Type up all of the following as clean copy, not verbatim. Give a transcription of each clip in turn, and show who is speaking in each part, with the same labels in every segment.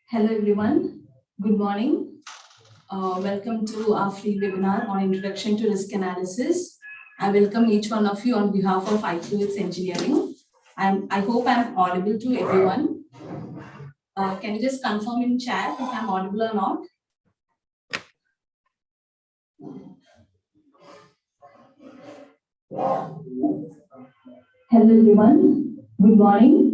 Speaker 1: Hello everyone, good morning. Welcome to our free webinar on Introduction to Risk Analysis. I welcome each one of you on behalf of IQX Engineering. I hope I'm audible to everyone. Can you just confirm in chat if I'm audible or not? Hello everyone, good morning.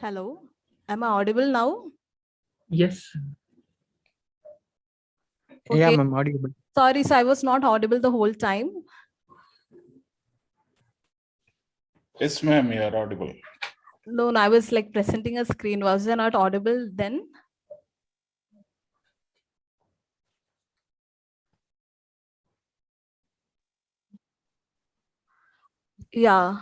Speaker 2: Hello, am I audible now?
Speaker 3: Yes. Yeah,
Speaker 2: Okay.
Speaker 3: ma'am, audible.
Speaker 2: Sorry, so I was not audible the whole time.
Speaker 4: Yes, ma'am, you are audible.
Speaker 2: No, I was like presenting a screen. Was I not audible then? Yeah.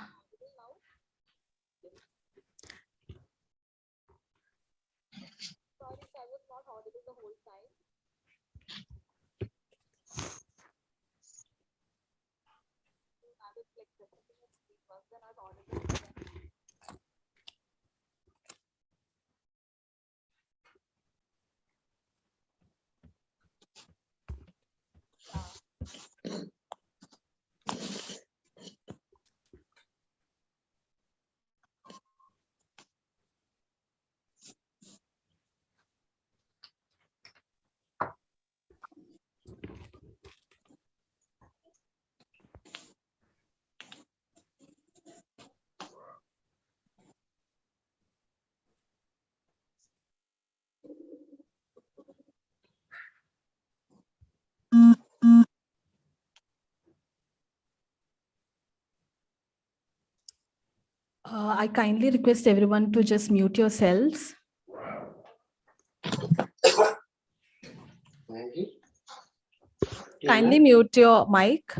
Speaker 2: I kindly request everyone to just mute yourselves. Kindly mute your mic.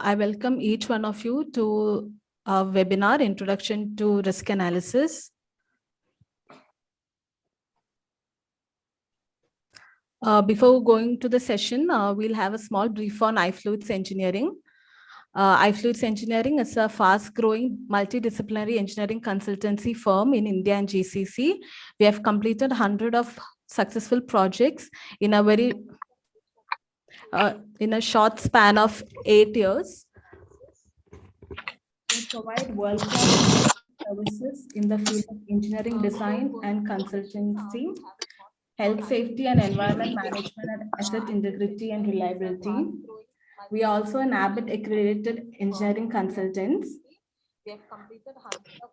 Speaker 2: I welcome each one of you to our webinar, Introduction to Risk Analysis. Before going to the session, we'll have a small brief on iFluids Engineering. iFluids Engineering is a fast-growing multidisciplinary engineering consultancy firm in India and GCC. We have completed 100 of successful projects in a in a short span of 8 years. We provide world-class services in the field of engineering design and consultancy, health, safety and environment management, and asset integrity and reliability. We are also an Abbott accredited engineering consultants. We have completed 100 of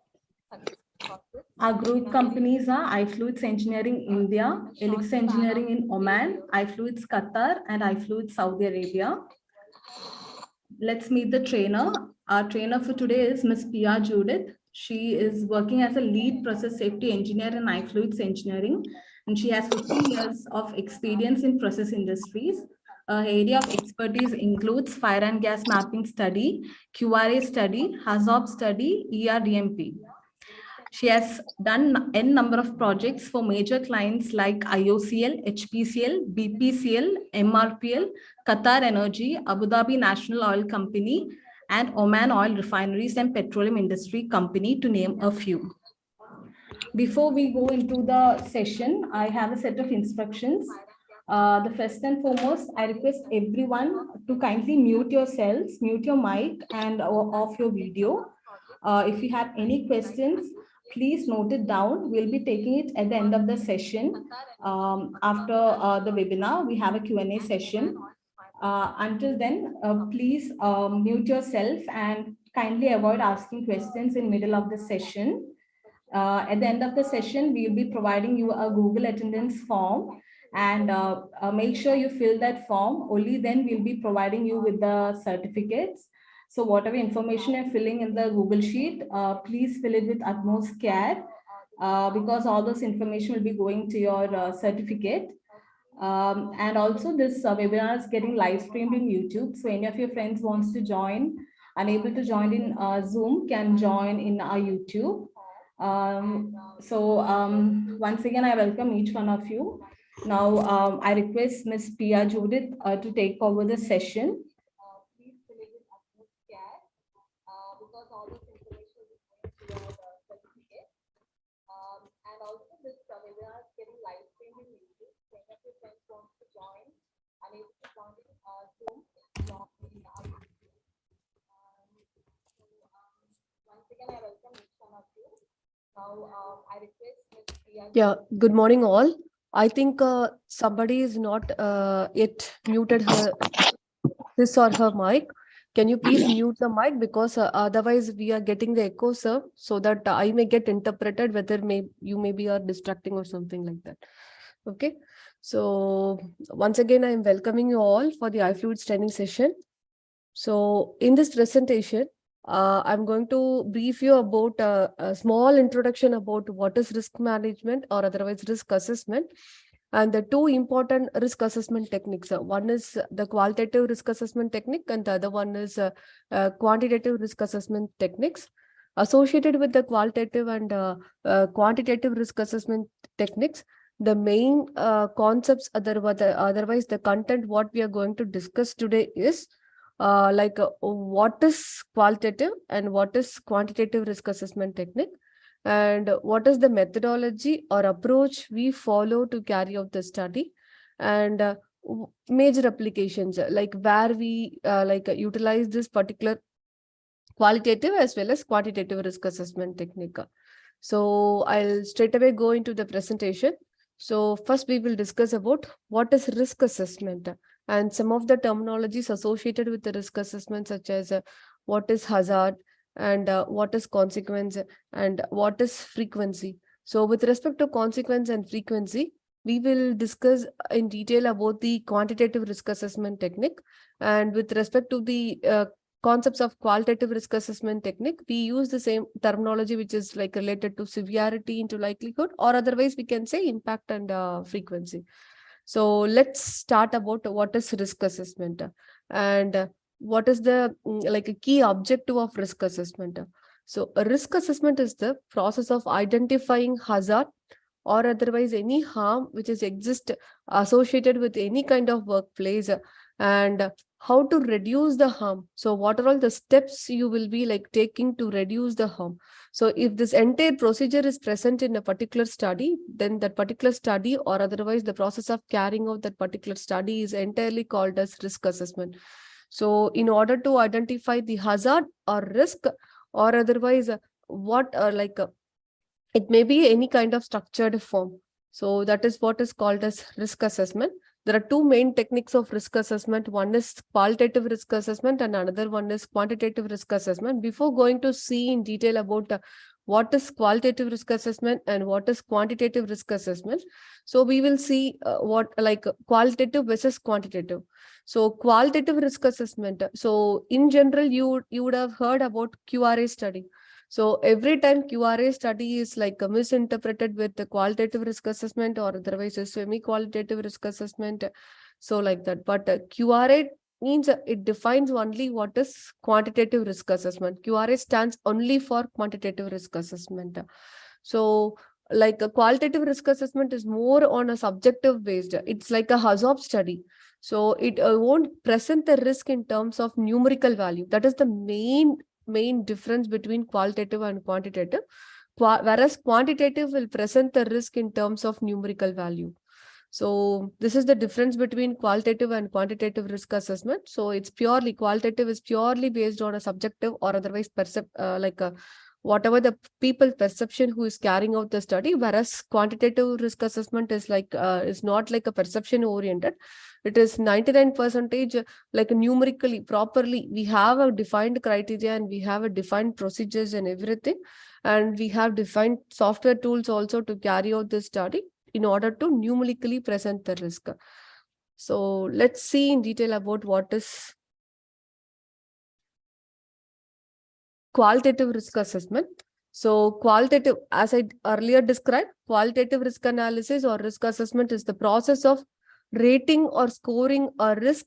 Speaker 2: our group companies are iFluids Engineering India, Elix Engineering in Oman, iFluids Qatar, and iFluids Saudi Arabia. Let's meet the trainer. Our trainer for today is Ms. Pia Judith. She is working as a lead process safety engineer in iFluids Engineering, and she has 15 years of experience in process industries. Her area of expertise includes fire and gas mapping study, QRA study, HAZOP study, ERDMP. She has done n number of projects for major clients like IOCL, HPCL, BPCL, MRPL, Qatar Energy, Abu Dhabi National Oil Company, and Oman Oil Refineries and Petroleum Industry Company, to name a few. Before we go into the session, I have a set of instructions. The first and foremost, I request everyone to kindly mute yourselves, mute your mic and off your video. If you have any questions, please note it down. We'll be taking it at the end of the session. After the webinar, we have a Q&A session. Until then, please mute yourself and kindly avoid asking questions in middle of the session. At the end of the session, we'll be providing you a Google attendance form, and make sure you fill that form. Only then we'll be providing you with the certificates. So whatever information you're filling in the Google Sheet, please fill it with utmost care, because all those information will be going to your certificate. And also this webinar is getting live streamed in YouTube. So any of your friends wants to join, unable to join in Zoom, can join in our YouTube. Once again, I welcome each one of you. Now, I request Ms. Pia Judith to take over the session. Please fill it with utmost care, because all this information is going to your certificate. And also this webinar is getting live streamed in YouTube. So if your friends want to join, unable to join in Zoom, join in our YouTube. Once again, I welcome each one of you. Now, I request Ms. Pia.
Speaker 5: Yeah, good morning all. I think somebody is not yet muted his or her mic. Can you please mute the mic, because otherwise we are getting the echo, sir, so that I may get interpreted whether you maybe are distracting or something like that. Okay. So once again, I am welcoming you all for the iFluids training session. So in this presentation, I'm going to brief you about a small introduction about what is risk management, or otherwise risk assessment, and the two important risk assessment techniques. One is the qualitative risk assessment technique, and the other one is quantitative risk assessment techniques. Associated with the qualitative and quantitative risk assessment techniques, the main concepts, otherwise the content what we are going to discuss today is what is qualitative and what is quantitative risk assessment technique, and what is the methodology or approach we follow to carry out the study, and major applications, like where we utilize this particular qualitative as well as quantitative risk assessment technique. So I'll straight away go into the presentation. So first we will discuss about what is risk assessment and some of the terminologies associated with the risk assessment, such as what is hazard and what is consequence and what is frequency. So with respect to consequence and frequency, we will discuss in detail about the quantitative risk assessment technique. And with respect to the concepts of qualitative risk assessment technique, we use the same terminology, which is like related to severity into likelihood, or otherwise we can say impact and frequency. So let's start about what is risk assessment and what is the like a key objective of risk assessment. So a risk assessment is the process of identifying hazard or otherwise any harm which is exist associated with any kind of workplace, and how to reduce the harm. So what are all the steps you will be like taking to reduce the harm? So if this entire procedure is present in a particular study, then that particular study or otherwise the process of carrying out that particular study is entirely called as risk assessment. So in order to identify the hazard or risk, or otherwise what it may be any kind of structured form. So that is what is called as risk assessment. There are two main techniques of risk assessment. One is qualitative risk assessment and another one is quantitative risk assessment. Before going to see in detail about what is qualitative risk assessment and what is quantitative risk assessment, so we will see what like qualitative versus quantitative. So qualitative risk assessment. So in general, you would have heard about QRA study. So every time QRA study is like misinterpreted with the qualitative risk assessment or otherwise a semi-qualitative risk assessment. So like that. But QRA means it defines only what is quantitative risk assessment. QRA stands only for quantitative risk assessment. So like a qualitative risk assessment is more on a subjective based. It's like a HAZOP study. So it won't present the risk in terms of numerical value. That is the main difference between qualitative and quantitative. Whereas quantitative will present the risk in terms of numerical value. So this is the difference between qualitative and quantitative risk assessment. So it's purely qualitative is purely based on a subjective or otherwise whatever the people perception who is carrying out the study, whereas quantitative risk assessment is like is not like a perception oriented. It is 99% like numerically properly. We have a defined criteria and we have a defined procedures and everything, and we have defined software tools also to carry out this study in order to numerically present the risk. So let's see in detail about what is qualitative risk assessment. So qualitative, as I earlier described, qualitative risk analysis or risk assessment is the process of rating or scoring a risk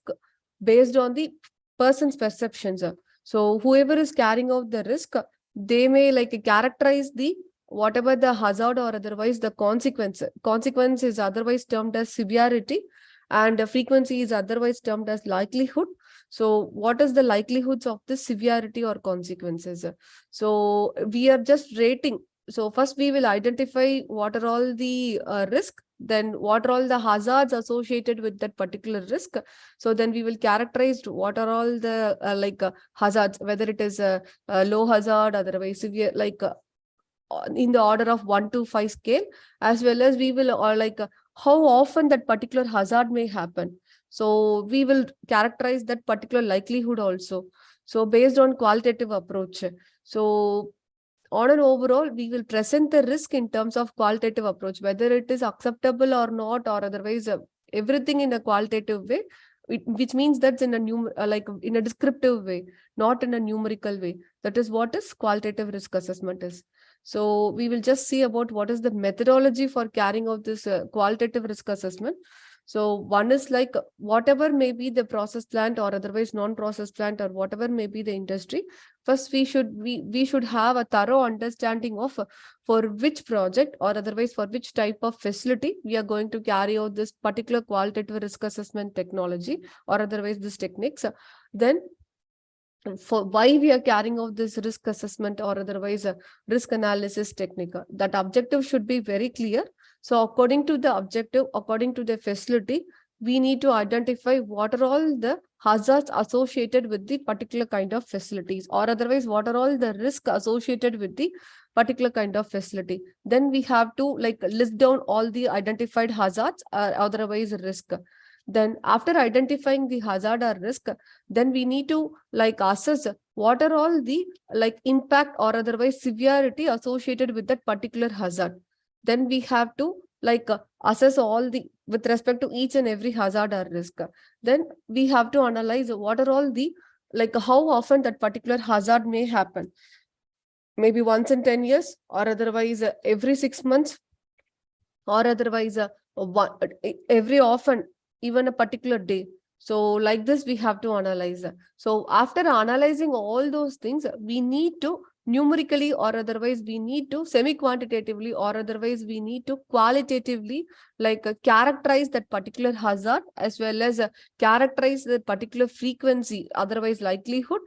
Speaker 5: based on the person's perceptions. So whoever is carrying out the risk, they may like characterize the whatever the hazard or otherwise the consequence. Consequence is otherwise termed as severity and frequency is otherwise termed as likelihood. So what is the likelihoods of the severity or consequences? So we are just rating. So first we will identify what are all the risk, then what are all the hazards associated with that particular risk. So then we will characterize what are all the hazards, whether it is a low hazard, otherwise severe, in the order of 1 to 5 scale, as well as we will how often that particular hazard may happen. So we will characterize that particular likelihood also. So based on qualitative approach. So on an overall, we will present the risk in terms of qualitative approach, whether it is acceptable or not, or otherwise everything in a qualitative way, which means that's in a in a descriptive way, not in a numerical way. That is what is qualitative risk assessment is. So we will just see about what is the methodology for carrying out this qualitative risk assessment. So one is like whatever may be the process plant or otherwise non-process plant or whatever may be the industry. First, we should have a thorough understanding of for which project or otherwise for which type of facility we are going to carry out this particular qualitative risk assessment technology or otherwise this techniques. Then for why we are carrying out this risk assessment or otherwise a risk analysis technique. That objective should be very clear. So according to the objective, according to the facility, we need to identify what are all the hazards associated with the particular kind of facilities, or otherwise what are all the risk associated with the particular kind of facility. Then we have to list down all the identified hazards or otherwise risk. Then after identifying the hazard or risk, then we need to assess what are all the impact or otherwise severity associated with that particular hazard. Then we have to assess all the with respect to each and every hazard or risk. Then we have to analyze what are all the how often that particular hazard may happen. Maybe once in 10 years or otherwise every 6 months or otherwise every often, even a particular day. So like this, we have to analyze. So after analyzing all those things, we need to numerically or otherwise we need to semi-quantitatively or otherwise we need to qualitatively characterize that particular hazard as well as characterize the particular frequency, otherwise likelihood,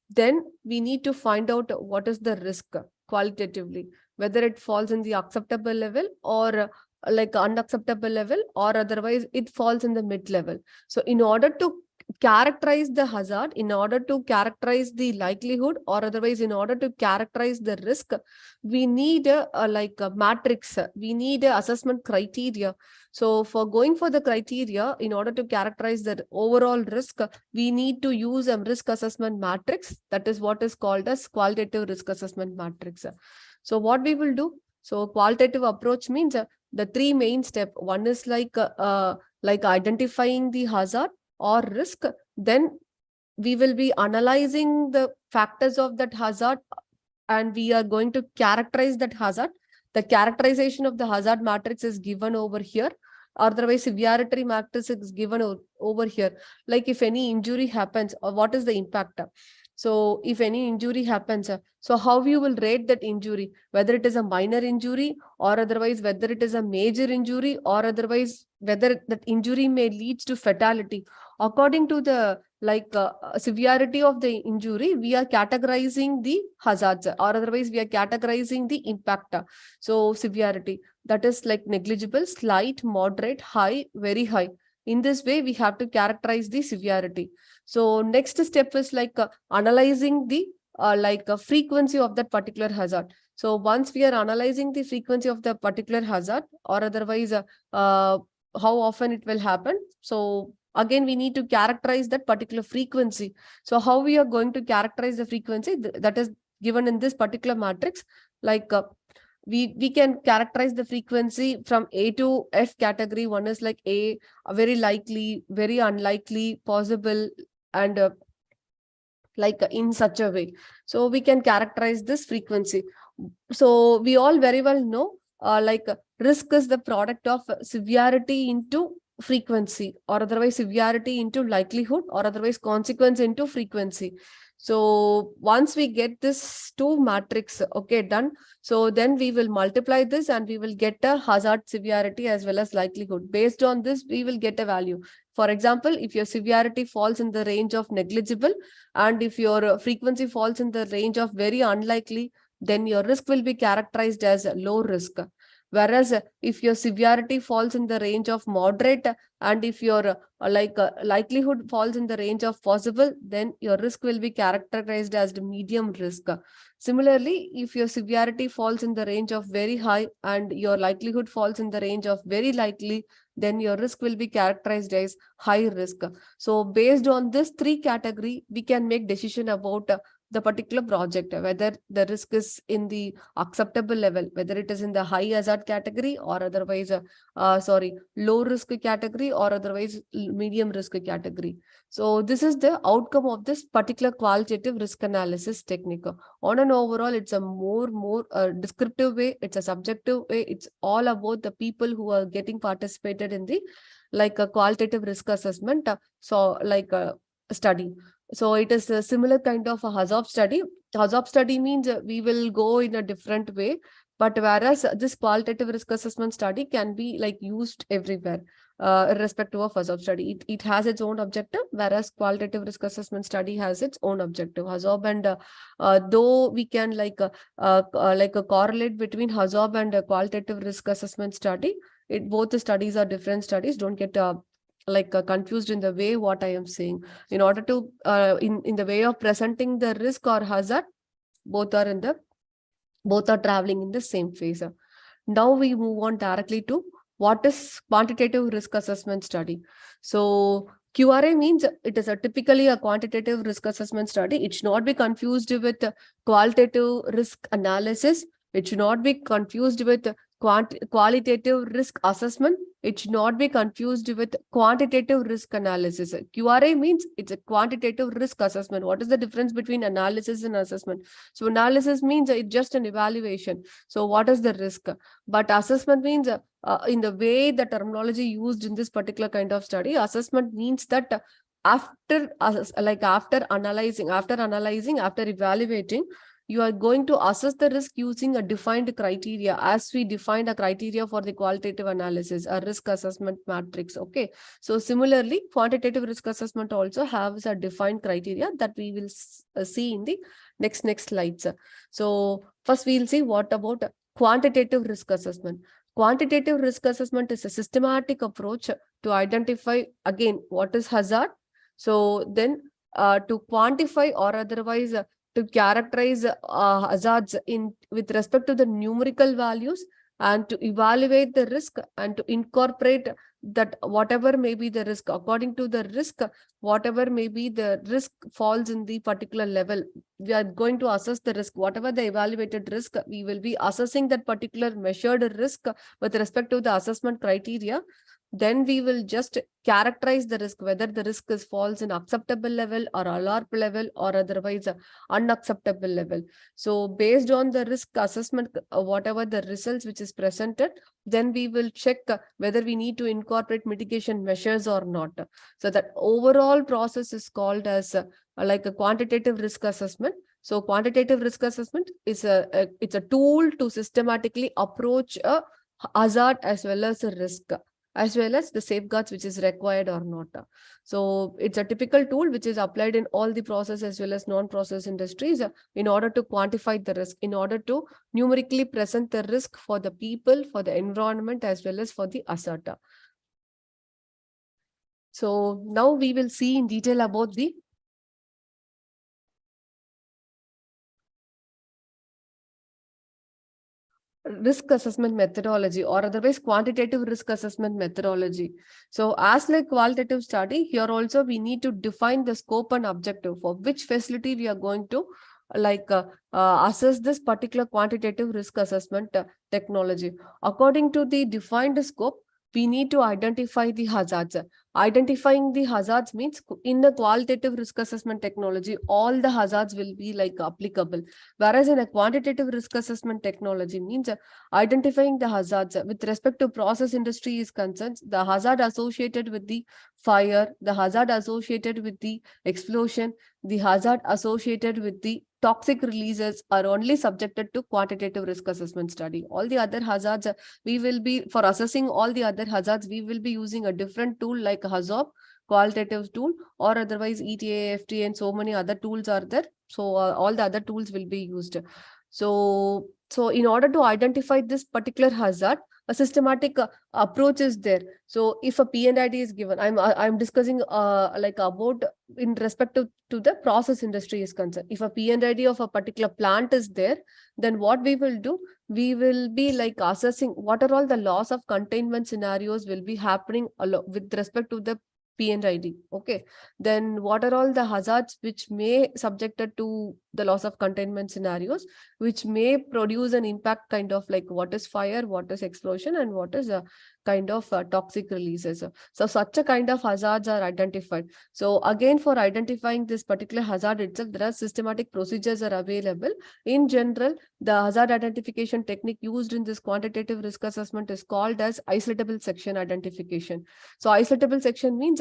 Speaker 5: then we need to find out what is the risk qualitatively, whether it falls in the acceptable level or unacceptable level or otherwise it falls in the mid level. So in order to characterize the hazard, in order to characterize the likelihood or otherwise in order to characterize the risk, we need a matrix, we need a assessment criteria. So for going for the criteria, in order to characterize the overall risk, we need to use a risk assessment matrix. That is what is called as qualitative risk assessment matrix. So what we will do, so qualitative approach means the three main steps. One is like identifying the hazard or risk. Then we will be analyzing the factors of that hazard and we are going to characterize that hazard. The characterization of the hazard matrix is given over here. Otherwise, severity matrix is given over here. Like if any injury happens, or what is the impact? So if any injury happens, so how you will rate that injury, whether it is a minor injury or otherwise whether it is a major injury or otherwise whether that injury may lead to fatality. According to the severity of the injury, we are categorizing the hazards or otherwise we are categorizing the impact. So severity, that is like negligible, slight, moderate, high, very high. In this way, we have to characterize the severity. So next step is analyzing the frequency of that particular hazard. So once we are analyzing the frequency of the particular hazard or otherwise how often it will happen. So again, we need to characterize that particular frequency. So how we are going to characterize the frequency, that is given in this particular matrix. We can characterize the frequency from A to F category. One is like A, very likely, very unlikely, possible, and in such a way. So we can characterize this frequency. So we all very well know risk is the product of severity into frequency or otherwise severity into likelihood or otherwise consequence into frequency. So once we get this two matrix, okay, done. So then we will multiply this and we will get a hazard severity as well as likelihood. Based on this, we will get a value. For example, if your severity falls in the range of negligible and if your frequency falls in the range of very unlikely, then your risk will be characterized as low risk. Whereas if your severity falls in the range of moderate and if your likelihood falls in the range of possible, then your risk will be characterized as the medium risk. Similarly, if your severity falls in the range of very high and your likelihood falls in the range of very likely, then your risk will be characterized as high risk. So based on this three category, we can make decision about the particular project, whether the risk is in the acceptable level, whether it is in the high hazard category or otherwise, low risk category or otherwise medium risk category. So this is the outcome of this particular qualitative risk analysis technique. On an overall, it's a more descriptive way. It's a subjective way. It's all about the people who are getting participated in the a qualitative risk assessment. Study. So it is a similar kind of a HAZOP study. HAZOP study means we will go in a different way, but whereas this qualitative risk assessment study can be used everywhere, irrespective of HAZOP study. It has its own objective, whereas qualitative risk assessment study has its own objective. HAZOP and though we can correlate between HAZOP and qualitative risk assessment study, both the studies are different studies. Don't get confused in the way what I am saying. In order to in the way of presenting the risk or hazard, both are traveling in the same phase. Now we move on directly to what is quantitative risk assessment study. So QRA means it is typically a quantitative risk assessment study. It should not be confused with qualitative risk analysis. It should not be confused with qualitative risk assessment. It should not be confused with quantitative risk analysis. QRA means it's a quantitative risk assessment. What is the difference between analysis and assessment? So analysis means it's just an evaluation. So what is the risk? But assessment means in the way the terminology used in this particular kind of study, assessment means that after analyzing, after evaluating, you are going to assess the risk using a defined criteria, as we defined a criteria for the qualitative analysis, a risk assessment matrix. Okay. So similarly, quantitative risk assessment also has a defined criteria that we will see in the next slides. So first we'll see what about quantitative risk assessment. Quantitative risk assessment is a systematic approach to identify, again, what is hazard. So then to quantify or otherwise to characterize hazards in with respect to the numerical values, and to evaluate the risk and to incorporate that whatever may be the risk, according to the risk, whatever may be the risk falls in the particular level. We are going to assess the risk, whatever the evaluated risk, we will be assessing that particular measured risk with respect to the assessment criteria. Then we will just characterize the risk, whether the risk is falls in acceptable level or alarm level or otherwise unacceptable level. So based on the risk assessment, whatever the results which is presented, then we will check whether we need to incorporate mitigation measures or not. So that overall process is called as like a quantitative risk assessment. So quantitative risk assessment is it's a tool to systematically approach a hazard as well as a risk, as well as the safeguards which is required or not. So it's a typical tool which is applied in all the process as well as non-process industries in order to quantify the risk, in order to numerically present the risk for the people, for the environment, as well as for the asset. So now we will see in detail about the risk assessment methodology, or otherwise quantitative risk assessment methodology. So as like qualitative study, here also we need to define the scope and objective for which facility we are going to assess this particular quantitative risk assessment technology. According to the defined scope, we need to identify the hazards. Identifying the hazards means in the qualitative risk assessment technology, all the hazards will be like applicable. Whereas in a quantitative risk assessment technology means identifying the hazards with respect to process industry is concerned, the hazard associated with the fire, the hazard associated with the explosion, the hazard associated with the toxic releases are only subjected to quantitative risk assessment study. All the other hazards, we will be, for assessing all the other hazards, we will be using a different tool like HAZOP, qualitative tool, or otherwise ETA, FTA, and so many other tools are there. So all the other tools will be used. So in order to identify this particular hazard, a systematic approach is there. So if a P&ID is given, I'm discussing like about in respect to the process industry is concerned. If a P&ID of a particular plant is there, then what we will do, we will be like assessing what are all the loss of containment scenarios will be happening with respect to the P&ID. Okay. Then what are all the hazards which may subjected to the loss of containment scenarios, which may produce an impact kind of like what is fire, what is explosion, and what is a kind of toxic releases. So such a kind of hazards are identified. So again, for identifying this particular hazard itself, there are systematic procedures are available. In general, the hazard identification technique used in this quantitative risk assessment is called as isolatable section identification. So isolatable section means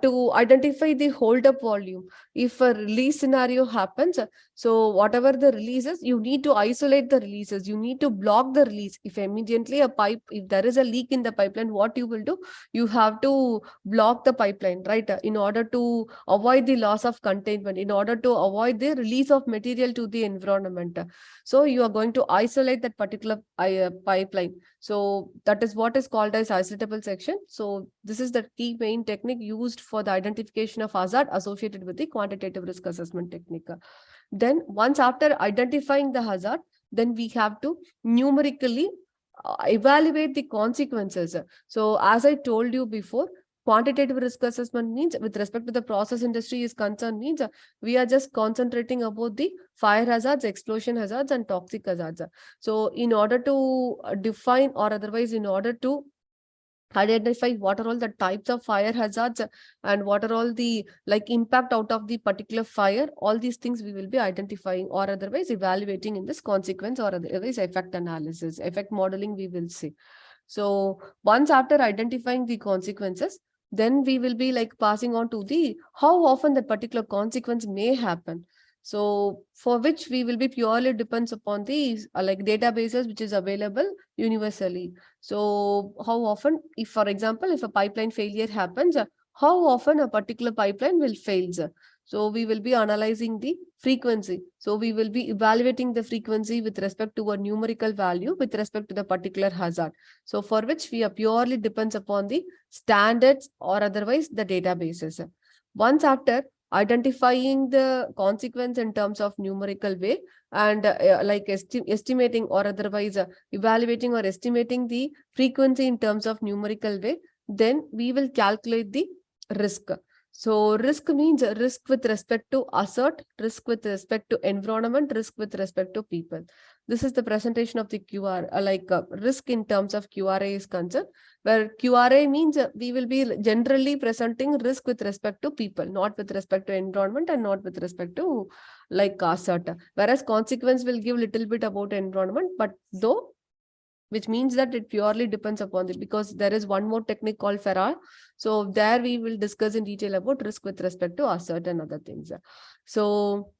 Speaker 5: to identify the hold up volume. If a release scenario happens, so whatever the releases, you need to isolate the releases. You need to block the release. If immediately if there is a leak in the pipeline, what you will do? You have to block the pipeline, right? In order to avoid the loss of containment, in order to avoid the release of material to the environment. So you are going to isolate that particular pipeline. So that is what is called as isolatable section. So this is the key main technique used for the identification of hazard associated with the quantitative risk assessment technique. Then once after identifying the hazard, then we have to numerically evaluate the consequences. So as I told you before, quantitative risk assessment means with respect to the process industry is concerned means we are just concentrating about the fire hazards, explosion hazards, and toxic hazards. So in order to define or otherwise in order to identify what are all the types of fire hazards and what are all the like impact out of the particular fire, all these things we will be identifying or otherwise evaluating in this consequence or otherwise effect analysis, effect modeling we will see. So once after identifying the consequences, then we will be like passing on to the how often that particular consequence may happen. So for which we will be purely depends upon the like databases which is available universally. So how often, if for example, if a pipeline failure happens, how often a particular pipeline will fails. So we will be analyzing the frequency. So we will be evaluating the frequency with respect to a numerical value with respect to the particular hazard. So for which we are purely depends upon the standards or otherwise the databases. Once after identifying the consequence in terms of numerical way and like estimating or otherwise evaluating or estimating the frequency in terms of numerical way, then we will calculate the risk. So risk means risk with respect to asset, risk with respect to environment, risk with respect to people. This is the presentation of the QR, risk in terms of QRA is concerned, where QRA means we will be generally presenting risk with respect to people, not with respect to environment and not with respect to like asset. Whereas consequence will give little bit about environment, but though which means that it purely depends upon it, because there is one more technique called Farrar. So there we will discuss in detail about risk with respect to asset and other things. So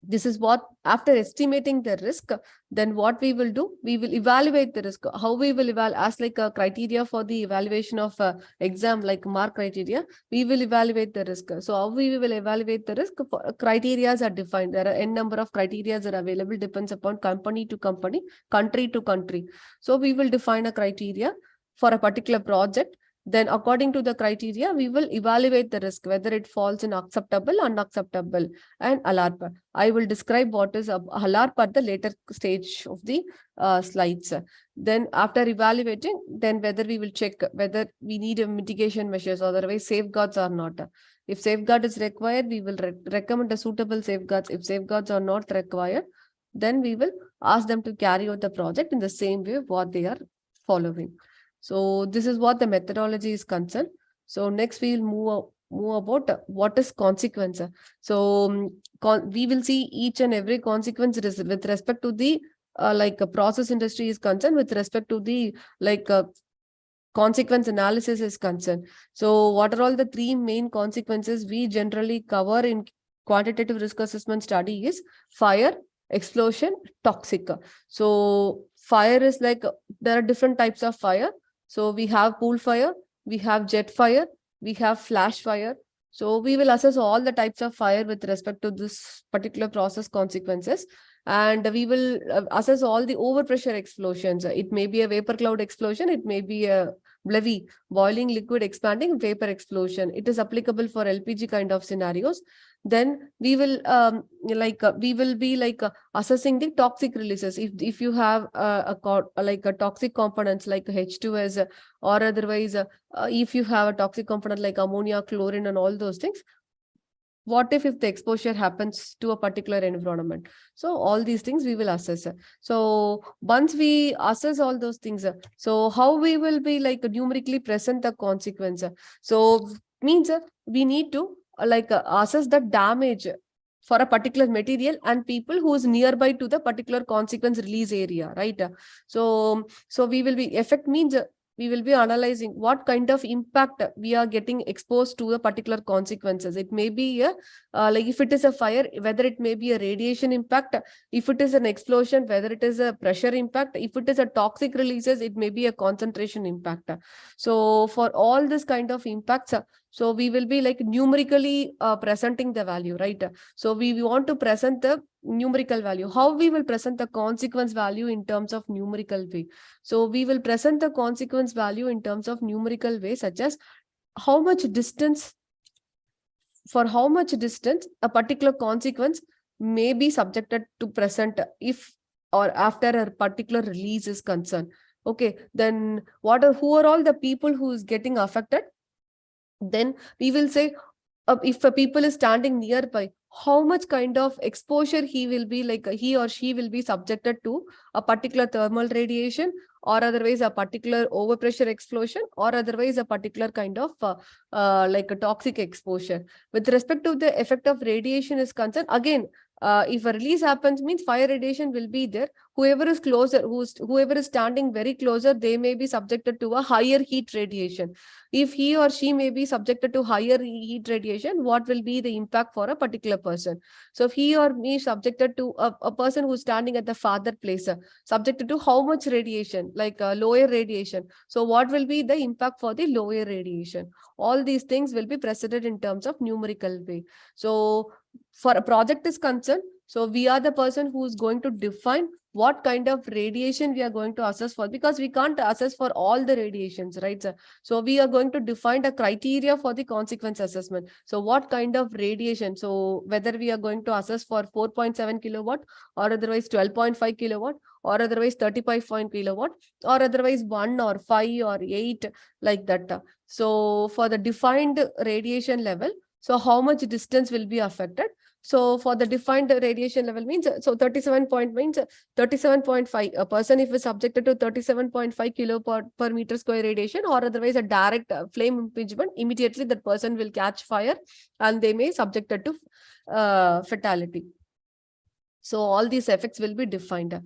Speaker 5: this is what, after estimating the risk, then what we will do, we will evaluate the risk. How we will evaluate as like a criteria for the evaluation of exam, like mark criteria, we will evaluate the risk. So how we will evaluate the risk? Criteria are defined. There are n number of criteria are available, depends upon company to company, country to country. So we will define a criteria for a particular project. Then according to the criteria, we will evaluate the risk, whether it falls in acceptable, unacceptable, and alarp. I will describe what is alarp at the later stage of the slides. Then after evaluating, then whether we will check whether we need a mitigation measures, otherwise safeguards or not. If safeguard is required, we will recommend a suitable safeguards. If safeguards are not required, then we will ask them to carry out the project in the same way what they are following. So this is what the methodology is concerned. So next we will move about what is consequence. So we will see each and every consequence with respect to the process industry is concerned, with respect to the consequence analysis is concerned. So what are all the three main consequences we generally cover in quantitative risk assessment study is fire, explosion, toxic. So fire is like, there are different types of fire. So we have pool fire, we have jet fire, we have flash fire. So we will assess all the types of fire with respect to this particular process consequences. And we will assess all the overpressure explosions. It may be a vapor cloud explosion, it may be a BLEVE, boiling liquid expanding vapor explosion. It is applicable for LPG kind of scenarios. Then we will assessing the toxic releases. If you have a toxic components like H2S or otherwise if you have a toxic component like ammonia, chlorine and all those things, what if the exposure happens to a particular environment? So all these things we will assess. So once we assess all those things, so how we will be numerically present the consequence? So means we need to assess the damage for a particular material and people who is nearby to the particular consequence release area, right? So we will be, effect means we will be analyzing what kind of impact we are getting exposed to the particular consequences. It may be if it is a fire, whether it may be a radiation impact, if it is an explosion, whether it is a pressure impact, if it is a toxic releases, it may be a concentration impact. So for all this kind of impacts, so we will be numerically presenting the value, right? So we want to present the numerical value. How we will present the consequence value in terms of numerical way? So we will present the consequence value in terms of numerical way, such as how much distance, for how much distance a particular consequence may be subjected to present if or after a particular release is concerned. Okay, then who are all the people who is getting affected? Then we will say, if a people is standing nearby, how much kind of exposure he will be he or she will be subjected to a particular thermal radiation, or otherwise a particular overpressure explosion, or otherwise a particular kind of a toxic exposure. With respect to the effect of radiation is concerned, again, if a release happens, means fire radiation will be there. whoever is closer, whoever is standing very closer, they may be subjected to a higher heat radiation. If he or she may be subjected to higher heat radiation, what will be the impact for a particular person? So if he or me subjected to a person who's standing at the farther place, subjected to how much radiation, like lower radiation. So what will be the impact for the lower radiation? All these things will be presented in terms of numerical way. So for a project is concerned, so we are the person who's going to define what kind of radiation we are going to assess for, because we can't assess for all the radiations, right, sir? So we are going to define a criteria for the consequence assessment. So what kind of radiation? So whether we are going to assess for 4.7 kilowatt, or otherwise 12.5 kilowatt, or otherwise 35 kilowatt, or otherwise 1 or 5 or 8, like that. So for the defined radiation level, so how much distance will be affected? So for the defined radiation level means, so 37 point means 37.5. A person if is subjected to 37.5 kilo per meter square radiation, or otherwise a direct flame impingement, immediately that person will catch fire and they may subjected to fatality. So all these effects will be defined.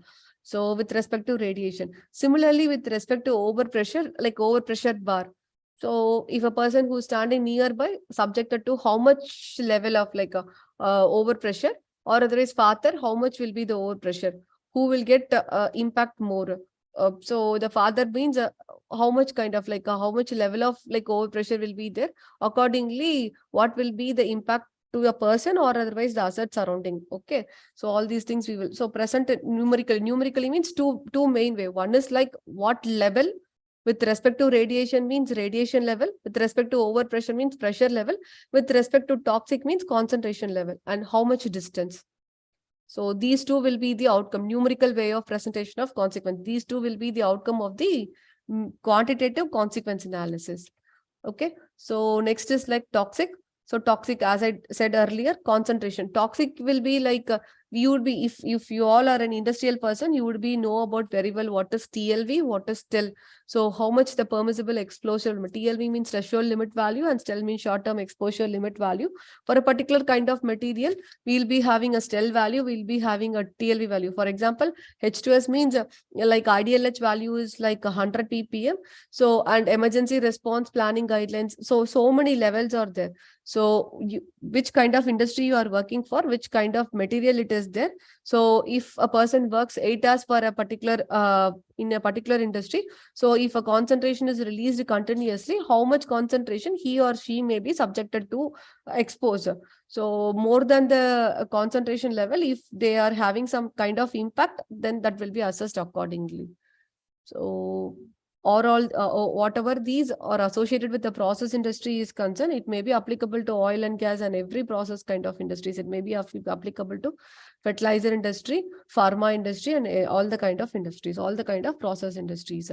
Speaker 5: So with respect to radiation, similarly with respect to overpressure, like overpressure bar. So if a person who's standing nearby subjected to how much level of like a overpressure, or otherwise farther, how much will be the overpressure? Who will get impact more? So the farther means how much kind of like how much level of like overpressure will be there. Accordingly, what will be the impact to a person or otherwise the asset surrounding? Okay. So all these things we will, so present it numerically means two main way. One is like what level with respect to radiation means radiation level, with respect to overpressure means pressure level, with respect to toxic means concentration level, and how much distance. So these two will be the outcome, numerical way of presentation of consequence. These two will be the outcome of the quantitative consequence analysis. Okay. So next is like toxic. So toxic, as I said earlier, concentration. Toxic will be like you would be, if you all are an industrial person, you would be know about very well what is TLV, what is STIL. So how much the permissible exposure limit. TLV means threshold limit value and STIL means short-term exposure limit value. For a particular kind of material, we'll be having a STIL value, we'll be having a TLV value. For example, H2S means like IDLH value is like 100 ppm. So, and emergency response planning guidelines. So many levels are there. So which kind of industry you are working for, which kind of material it is there. So if a person works 8 hours for a particular in a particular industry, so if a concentration is released continuously, how much concentration he or she may be subjected to exposure. So more than the concentration level, if they are having some kind of impact, then that will be assessed accordingly. So or all whatever these are associated with the process industry is concerned, it may be applicable to oil and gas and every process kind of industries. It may be applicable to fertilizer industry, pharma industry, and all the kind of industries, all the kind of process industries.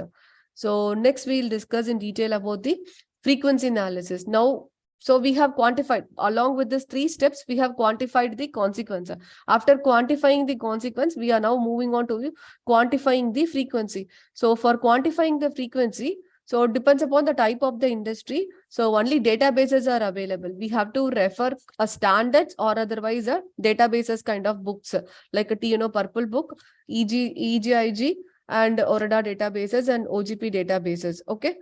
Speaker 5: So next we'll discuss in detail about the frequency analysis. Now, so we have quantified, along with these 3 steps, we have quantified the consequence. After quantifying the consequence, we are now moving on to quantifying the frequency. So for quantifying the frequency, so it depends upon the type of the industry. So only databases are available. We have to refer a standards or otherwise a databases kind of books, like a TNO Purple book, EGIG, and ORADA databases and OGP databases. Okay.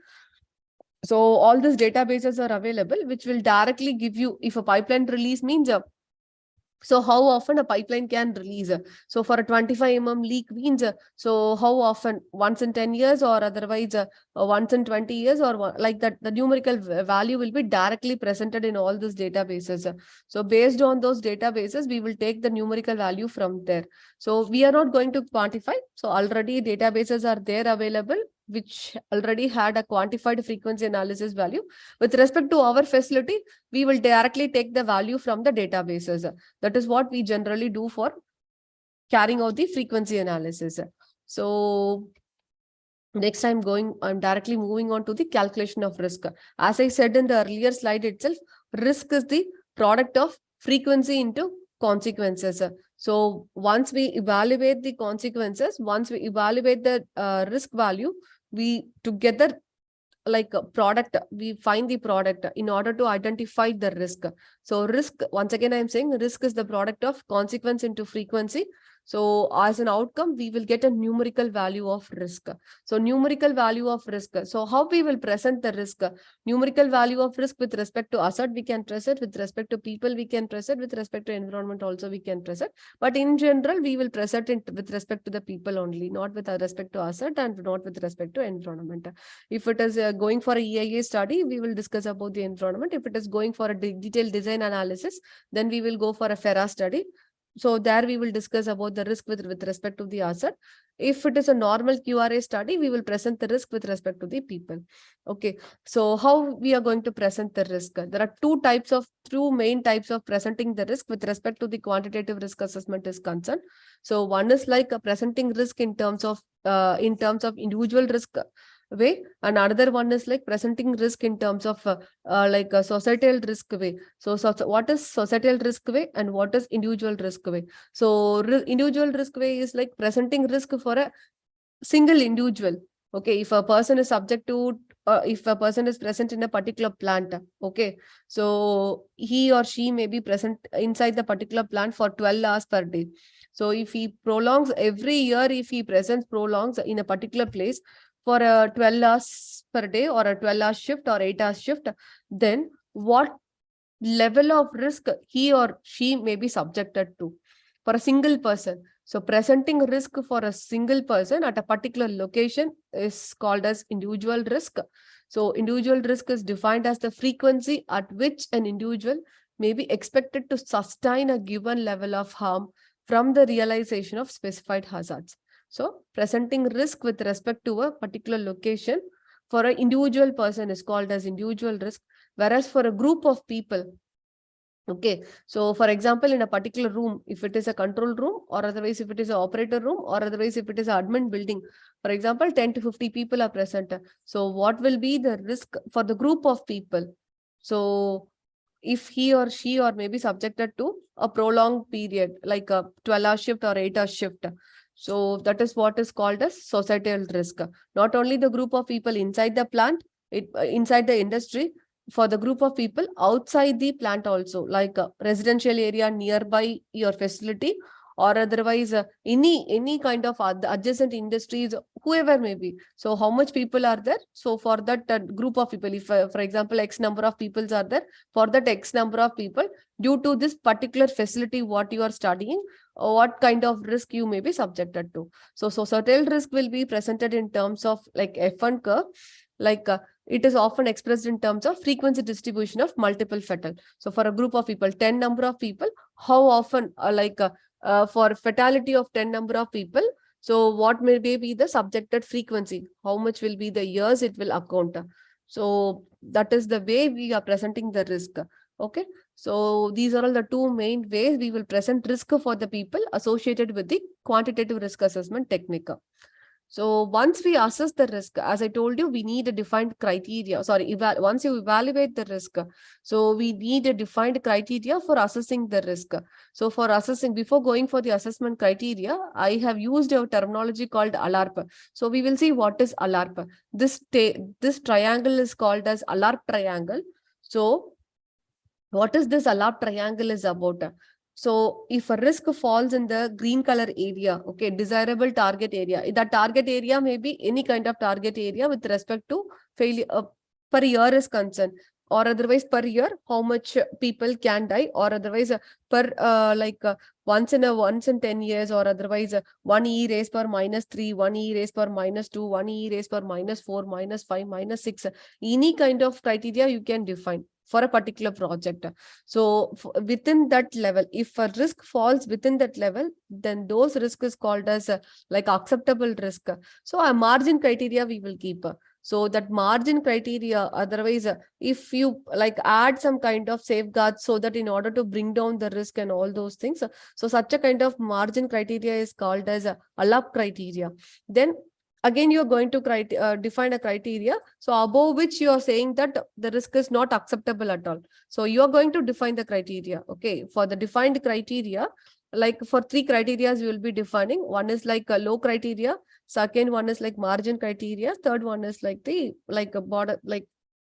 Speaker 5: So all these databases are available, which will directly give you if a pipeline release means so how often a pipeline can release. So for a 25 leak means so how often, once in 10 years or otherwise once in 20 years or like that. The numerical value will be directly presented in all these databases. So based on those databases, we will take the numerical value from there. So we are not going to quantify. So already databases are there available, which already had a quantified frequency analysis value. With respect to our facility, we will directly take the value from the databases. That is what we generally do for carrying out the frequency analysis. So next I'm directly moving on to the calculation of risk. As I said in the earlier slide itself, risk is the product of frequency into consequences. So once we evaluate the consequences, once we evaluate the risk value, we together like a product, we find the product in order to identify the risk. So risk, once again, I'm saying risk is the product of consequence into frequency. So as an outcome, we will get a numerical value of risk. So numerical value of risk. So how we will present the risk? Numerical value of risk with respect to asset, we can present, with respect to people, we can present, with respect to environment also we can present. But in general, we will present it with respect to the people only, not with respect to asset and not with respect to environment. If it is going for a EIA study, we will discuss about the environment. If it is going for a detailed design analysis, then we will go for a FERA study. So there we will discuss about the risk with respect to the asset. If it is a normal QRA study, we will present the risk with respect to the people. Okay. So how we are going to present the risk? There are two main types of presenting the risk with respect to the quantitative risk assessment is concerned. So one is like presenting risk in terms of individual risk way, and another one is like presenting risk in terms of like a societal risk way. So what is societal risk way and what is individual risk way? So individual risk way is like presenting risk for a single individual. Okay, if a person is subject to if a person is present in a particular plant, okay, so he or she may be present inside the particular plant for 12 hours per day. So if he prolongs every year, if he prolongs in a particular place for a 12 hours per day or a 12-hour shift or 8-hour shift, then what level of risk he or she may be subjected to for a single person? So presenting risk for a single person at a particular location is called as individual risk. So individual risk is defined as the frequency at which an individual may be expected to sustain a given level of harm from the realization of specified hazards. So presenting risk with respect to a particular location for an individual person is called as individual risk, whereas for a group of people, okay, so for example, in a particular room, if it is a control room, or otherwise if it is an operator room, or otherwise if it is an admin building, for example, 10 to 50 people are present. So what will be the risk for the group of people? So if he or she or may be subjected to a prolonged period, like a 12-hour shift or 8-hour shift. So that is what is called as societal risk. Not only the group of people inside the plant, inside the industry, for the group of people outside the plant also, like a residential area nearby your facility, or otherwise any kind of adjacent industries, whoever may be. So how much people are there? So for that group of people, if for example X number of people are there, for that X number of people, due to this particular facility what you are studying, what kind of risk you may be subjected to. So societal risk will be presented in terms of like F1 curve, like it is often expressed in terms of frequency distribution of multiple fatal. So for a group of people, 10 number of people, how often for fatality of 10 number of people, so what may be the subjected frequency, how much will be the years it will account. So that is the way we are presenting the risk. Okay, so these are all the two main ways we will present risk for the people associated with the quantitative risk assessment technique. So once we assess the risk, as I told you, we need a defined criteria. Sorry, once you evaluate the risk, so we need a defined criteria for assessing the risk. So for assessing, before going for the assessment criteria, I have used a terminology called ALARP. So we will see what is ALARP. This triangle is called as ALARP triangle. So what is this ALARP triangle is about? So if a risk falls in the green color area, okay, desirable target area, that target area may be any kind of target area with respect to failure per year is concerned, or otherwise per year, how much people can die, or otherwise per once in 10 years, or otherwise 1 e raised per -3, 1 e raised per -2, 1 e raised per -4, -5, -6, any kind of criteria you can define for a particular project. So within that level, if a risk falls within that level, then those risk is called as like acceptable risk. So a margin criteria we will keep. So that margin criteria, otherwise, if you like add some kind of safeguards so that in order to bring down the risk and all those things, so such a kind of margin criteria is called as a ALAP criteria. Then again, you are going to define a criteria. So above which you are saying that the risk is not acceptable at all. So you are going to define the criteria. Okay. For the defined criteria, like for 3 criteria, you will be defining. One is like a low criteria. Second one is like margin criteria. Third one is like a border, like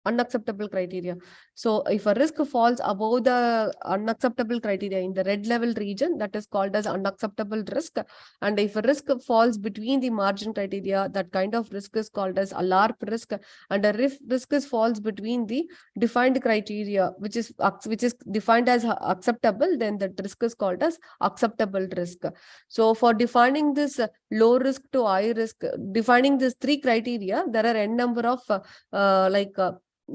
Speaker 5: unacceptable criteria. So if a risk falls above the unacceptable criteria in the red level region, that is called as unacceptable risk. And if a risk falls between the margin criteria, that kind of risk is called as alarp risk. And a risk is falls between the defined criteria, which is defined as acceptable, then the risk is called as acceptable risk. So for defining this low risk to high risk, defining these three criteria, there are n number of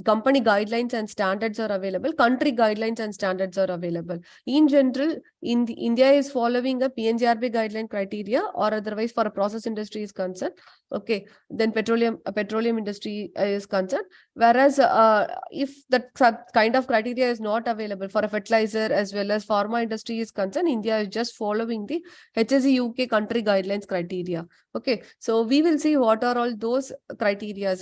Speaker 5: company guidelines and standards are available, country guidelines and standards are available. In general, India is following a PNGRB guideline criteria, or otherwise for a process industry is concerned. Okay, then petroleum industry is concerned. Whereas if that kind of criteria is not available for a fertilizer as well as pharma industry is concerned, India is just following the HSE UK country guidelines criteria. Okay, so we will see what are all those criteria.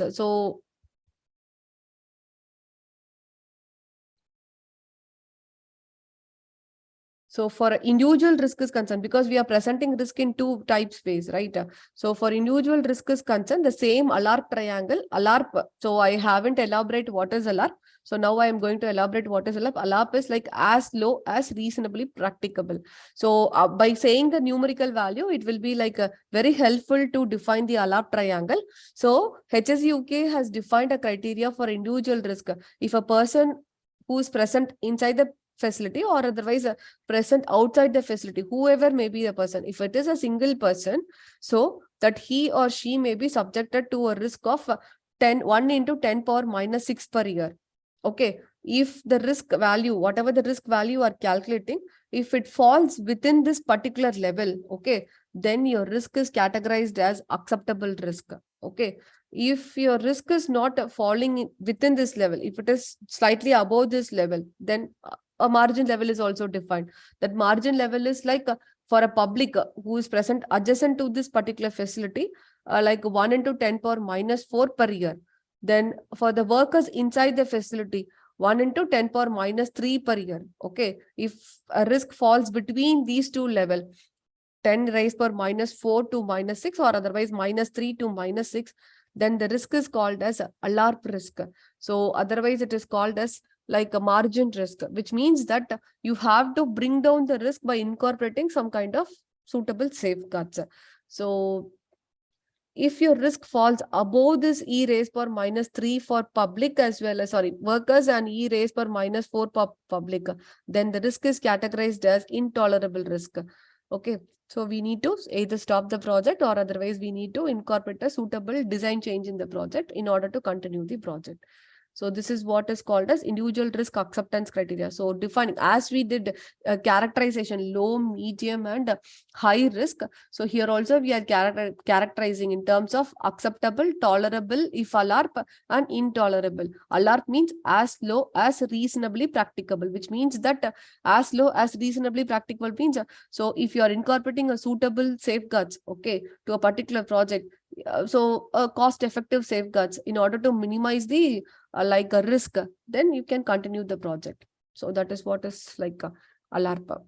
Speaker 5: So for individual risk is concerned, because we are presenting risk in two types ways, right? So for individual risk is concerned, the same alarp triangle, alarp. So I haven't elaborated what is alarp. So now I am going to elaborate what is alarp. Alarp is like as low as reasonably practicable. So by saying the numerical value, it will be like very helpful to define the alarp triangle. So HSUK has defined a criteria for individual risk. If a person who is present inside the facility or otherwise present outside the facility, whoever may be the person, if it is a single person, so that he or she may be subjected to a risk of 1 into 10 power minus 6 per year. Okay, if the risk value, whatever the risk value are calculating, if it falls within this particular level, okay, then your risk is categorized as acceptable risk. Okay, if your risk is not falling within this level, if it is slightly above this level, then a margin level is also defined. That margin level is like for a public who is present adjacent to this particular facility, like 1 into 10 power minus 4 per year. Then for the workers inside the facility, 1 into 10 power minus 3 per year. Okay, if a risk falls between these two levels, 10 raised per minus 4 to minus 6, or otherwise minus 3 to minus 6, then the risk is called as alarp risk. So otherwise it is called as like a margin risk, which means that you have to bring down the risk by incorporating some kind of suitable safeguards. So if your risk falls above this E raised per minus 3 for public as well as, workers, and E raised per minus 4 for public, then the risk is categorized as intolerable risk. Okay, so we need to either stop the project or otherwise we need to incorporate a suitable design change in the project in order to continue the project. So this is what is called as individual risk acceptance criteria. So defining, as we did characterization, low, medium and high risk. So here also we are characterizing in terms of acceptable, tolerable, if alarp, and intolerable. Alarp means as low as reasonably practicable, which means that as low as reasonably practicable means, so if you are incorporating a suitable safeguards, okay, to a particular project, so cost effective safeguards in order to minimize the like a risk, then you can continue the project. So that is what is like alarp.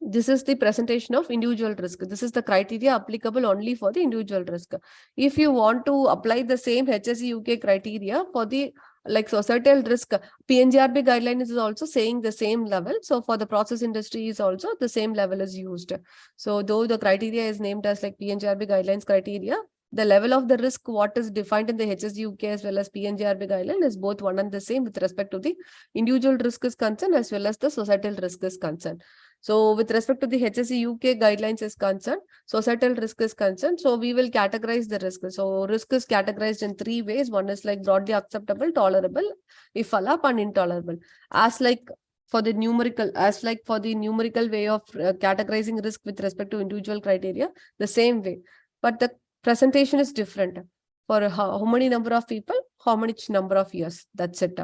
Speaker 5: This is the presentation of individual risk. This is the criteria applicable only for the individual risk. If you want to apply the same HSE UK criteria for the like societal risk, PNGRB guideline is also saying the same level. So for the process industry is also the same level is used. So though the criteria is named as like PNGRB guidelines criteria, the level of the risk, what is defined in the HSE UK as well as PNGRB guideline, is both one and the same with respect to the individual risk is concerned as well as the societal risk is concerned. So with respect to the HSE UK guidelines is concerned, societal risk is concerned, so we will categorize the risk. So risk is categorized in 3 ways. One is like broadly acceptable, tolerable, if alarp, and intolerable. As like for the numerical, way of categorizing risk with respect to individual criteria, the same way. But the presentation is different. For how many number of people, how much number of years, that's it.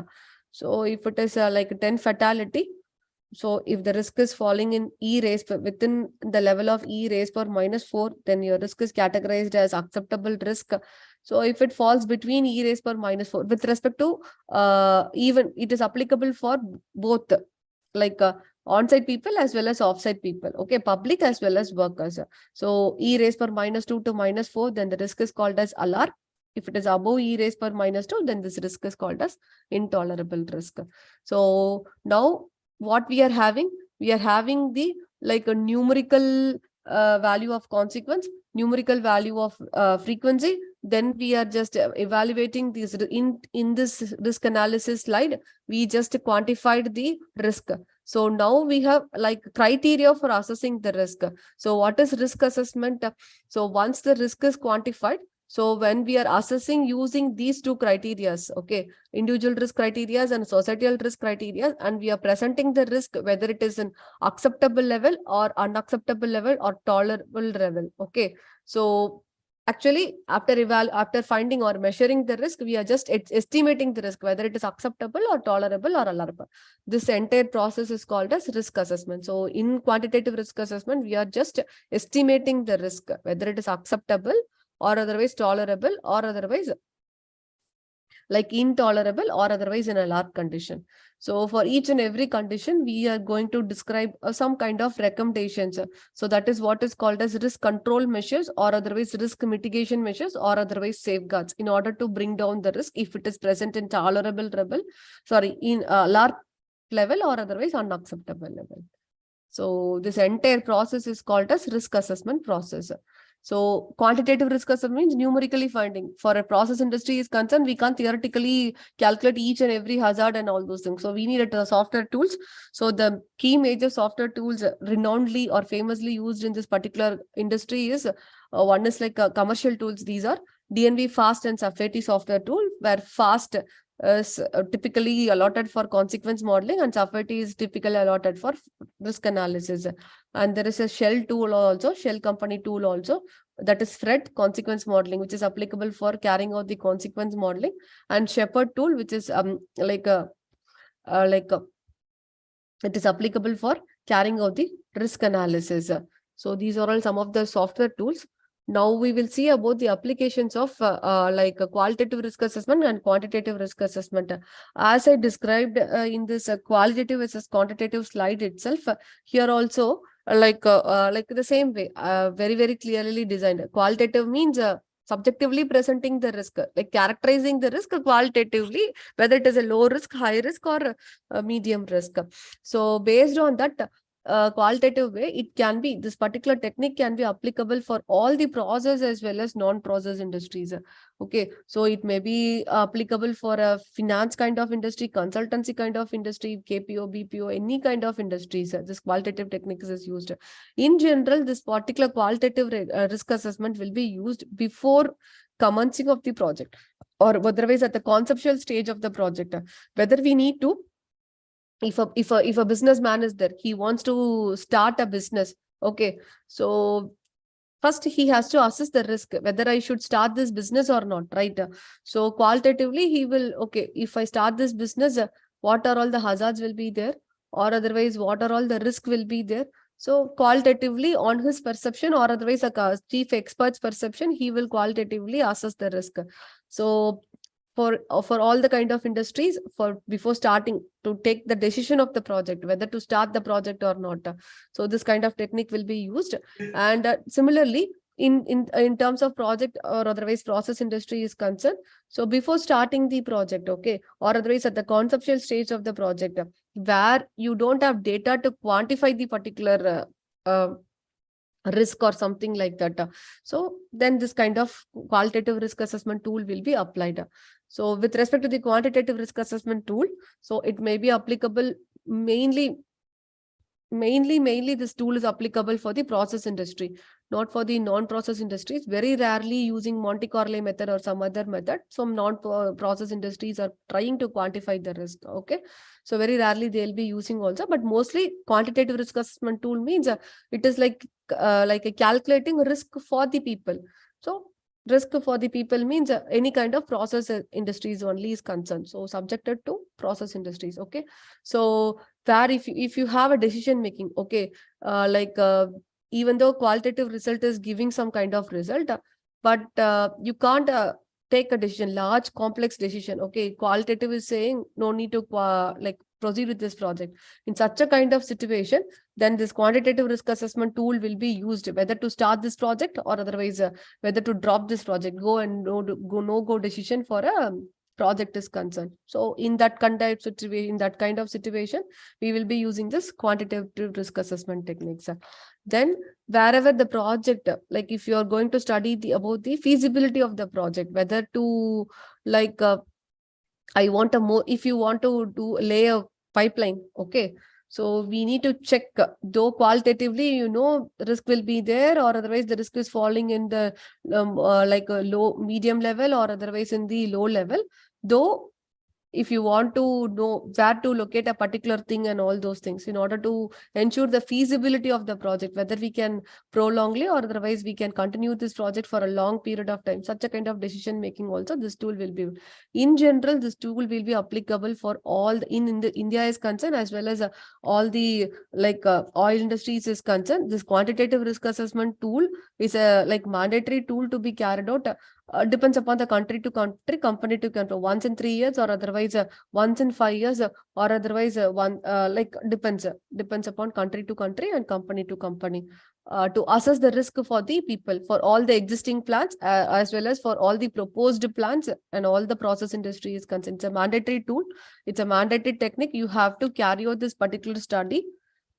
Speaker 5: So if it is like 10 fatality, so if the risk is falling in E raised within the level of E raised per minus 4, then your risk is categorized as acceptable risk. So if it falls between E raised per minus 4, with respect to even it is applicable for both like on-site people as well as off-site people. Okay, public as well as workers. So E raised per minus 2 to minus 4, then the risk is called as alarp. If it is above e raised per minus 2, then this risk is called as intolerable risk. So now what we are having the like a numerical value of consequence, numerical value of frequency. Then we are just evaluating these in this risk analysis slide. We just quantified the risk. So now we have like criteria for assessing the risk. So what is risk assessment? So once the risk is quantified, so when we are assessing using these two criteria, okay, individual risk criteria and societal risk criteria, and we are presenting the risk, whether it is an acceptable level or unacceptable level or tolerable level. Okay. So actually, after finding or measuring the risk, we are just estimating the risk, whether it is acceptable or tolerable or alarmable. This entire process is called as risk assessment. So in quantitative risk assessment, we are just estimating the risk, whether it is acceptable or otherwise tolerable or otherwise like intolerable or otherwise in a large condition. So for each and every condition, we are going to describe some kind of recommendations. So that is what is called as risk control measures or otherwise risk mitigation measures or otherwise safeguards in order to bring down the risk if it is present in tolerable level, in a large level or otherwise unacceptable level. So this entire process is called as risk assessment process. So quantitative risk assessment means numerically finding. For a process industry is concerned, we can't theoretically calculate each and every hazard and all those things. So we need software tools. So the key major software tools renownedly or famously used in this particular industry is one is like commercial tools. These are DNV FAST and SAFETI software tool, where FAST is typically allotted for consequence modeling and SAFETI is typically allotted for risk analysis. And there is a shell tool also, shell company tool also, that is FRED consequence modeling, which is applicable for carrying out the consequence modeling, and Shepherd tool, which is it is applicable for carrying out the risk analysis. So these are all some of the software tools. Now we will see about the applications of qualitative risk assessment and quantitative risk assessment. As I described in this qualitative versus quantitative slide itself, here also like the same way, very, very clearly designed. Qualitative means subjectively presenting the risk, like characterizing the risk qualitatively, whether it is a low risk, high risk, or medium risk. So based on that, qualitative way, it can be, this particular technique can be applicable for all the process as well as non-process industries. Okay, so it may be applicable for a finance kind of industry, consultancy kind of industry, KPO, BPO, any kind of industries. This qualitative technique is used. In general, this particular qualitative risk assessment will be used before commencing of the project, or otherwise at the conceptual stage of the project. Whether we need to, if a businessman is there, he wants to start a business. Okay, so first he has to assess the risk, whether I should start this business or not, right? So qualitatively he will, okay, if I start this business, what are all the hazards will be there, or otherwise what are all the risk will be there. So qualitatively, on his perception or otherwise a chief expert's perception, he will qualitatively assess the risk. So for all the kind of industries, for before starting to take the decision of the project, whether to start the project or not. So this kind of technique will be used. And similarly, in terms of project or otherwise process industry is concerned, so before starting the project, okay, or otherwise at the conceptual stage of the project, where you don't have data to quantify the particular risk or something like that, so then this kind of qualitative risk assessment tool will be applied. So with respect to the quantitative risk assessment tool, so it may be applicable mainly this tool is applicable for the process industry, not for the non-process industries. Very rarely using Monte Carlo method or some other method. Some non-process industries are trying to quantify the risk. Okay, so very rarely they'll be using also, but mostly quantitative risk assessment tool means it is like a calculating risk for the people. So risk for the people means any kind of process industries only is concerned, so subjected to process industries. Okay, so where if you have a decision making, okay, even though qualitative result is giving some kind of result, but you can't take a decision, large complex decision. Okay, qualitative is saying no need to proceed with this project. In such a kind of situation, then this quantitative risk assessment tool will be used, whether to start this project or otherwise whether to drop this project, go and no-go decision for a project is concerned. So in that kind of situation, we will be using this quantitative risk assessment techniques. Then wherever the project, like if you are going to study about the feasibility of the project, whether to like if you want to lay a pipeline, okay, so we need to check, though qualitatively, risk will be there, or otherwise the risk is falling in the like a low medium level, or otherwise in the low level. Though if you want to know where to locate a particular thing and all those things, in order to ensure the feasibility of the project, whether we can prolongly or otherwise we can continue this project for a long period of time, such a kind of decision making also this tool will be. In general, this tool will be applicable for all in the India is concerned, as well as all the oil industries is concerned. This quantitative risk assessment tool is a mandatory tool to be carried out. Depends upon the country to country, company to country, once in 3 years, or otherwise once in 5 years, or otherwise depends upon country to country and company to company, to assess the risk for the people, for all the existing plants, as well as for all the proposed plants and all the process industry is concerned. It's a mandatory tool. It's a mandatory technique. You have to carry out this particular study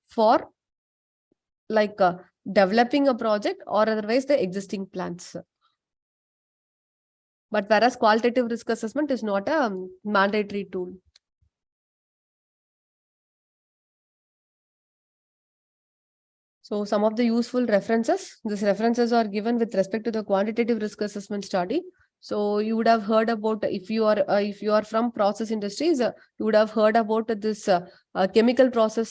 Speaker 5: for developing a project or otherwise the existing plants. But whereas qualitative risk assessment is not a mandatory tool. So some of the useful references, these references are given with respect to the quantitative risk assessment study. So you would have heard about, if you are from process industries, you would have heard about this chemical process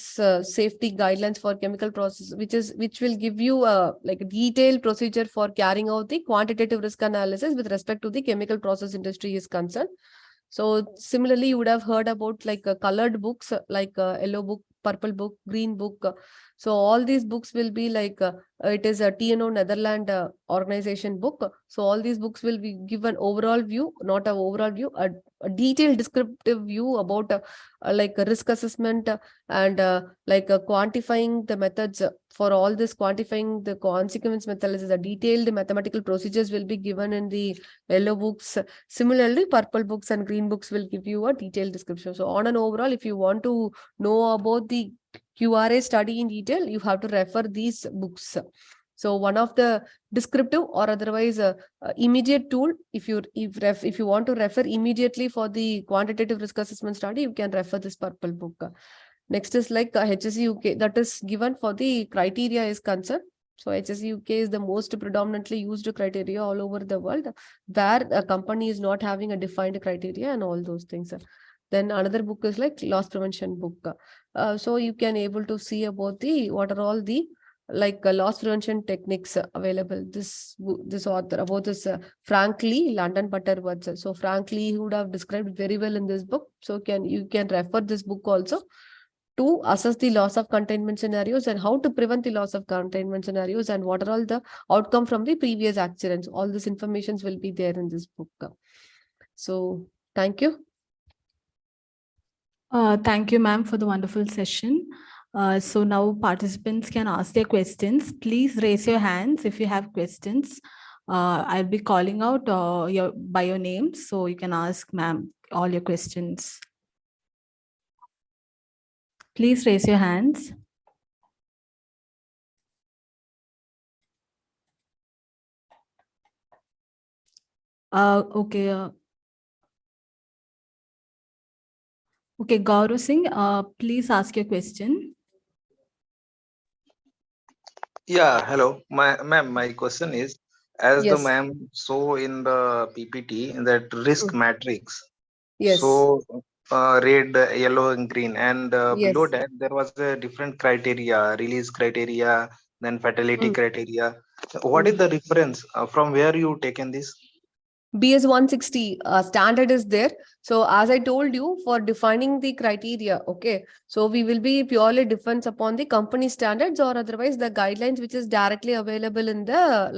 Speaker 5: safety guidelines for chemical process, which will give you a detailed procedure for carrying out the quantitative risk analysis with respect to the chemical process industry is concerned. So similarly, you would have heard about colored books, yellow book, purple book, green book. So all these books will be it is a TNO Netherlands organization book. So all these books will be give an overall view, not an overall view, a detailed descriptive view about a risk assessment and quantifying the methods for all this, quantifying the consequence methodology. The detailed mathematical procedures will be given in the yellow books. Similarly, purple books and green books will give you a detailed description. So on an overall, if you want to know about the QRA study in detail, you have to refer these books. So one of the descriptive or otherwise immediate tool, if you want to refer immediately for the quantitative risk assessment study, you can refer this purple book. Next is HSE UK, that is given for the criteria is concerned. So HSE UK is the most predominantly used criteria all over the world, where a company is not having a defined criteria and all those things. Then another book is loss prevention book. So you can able to see about what are all the loss prevention techniques available. This author about this Frank Lee, London Butterworth. So Frank Lee would have described very well in this book. So you can refer this book also to assess the loss of containment scenarios and how to prevent the loss of containment scenarios and what are all the outcome from the previous accidents. All this information will be there in this book. So thank you.
Speaker 2: Thank you, ma'am, for the wonderful session. So now participants can ask their questions. Please raise your hands if you have questions. I'll be calling out by your name, so you can ask ma'am all your questions. Please raise your hands. Okay. Okay, Gaurav Singh, please ask your question.
Speaker 6: Yeah, hello. Ma'am, my question is, as the
Speaker 5: Yes.
Speaker 6: ma'am saw in the PPT, that risk matrix.
Speaker 5: Yes.
Speaker 6: So red, yellow, and green, and below
Speaker 5: Yes.
Speaker 6: that there was a different criteria, release criteria, then fatality criteria. What is the reference from where you taken this?
Speaker 5: BS 160 standard is there. So as I told you, for defining the criteria, okay, so we will be purely depends upon the company standards or otherwise the guidelines which is directly available in the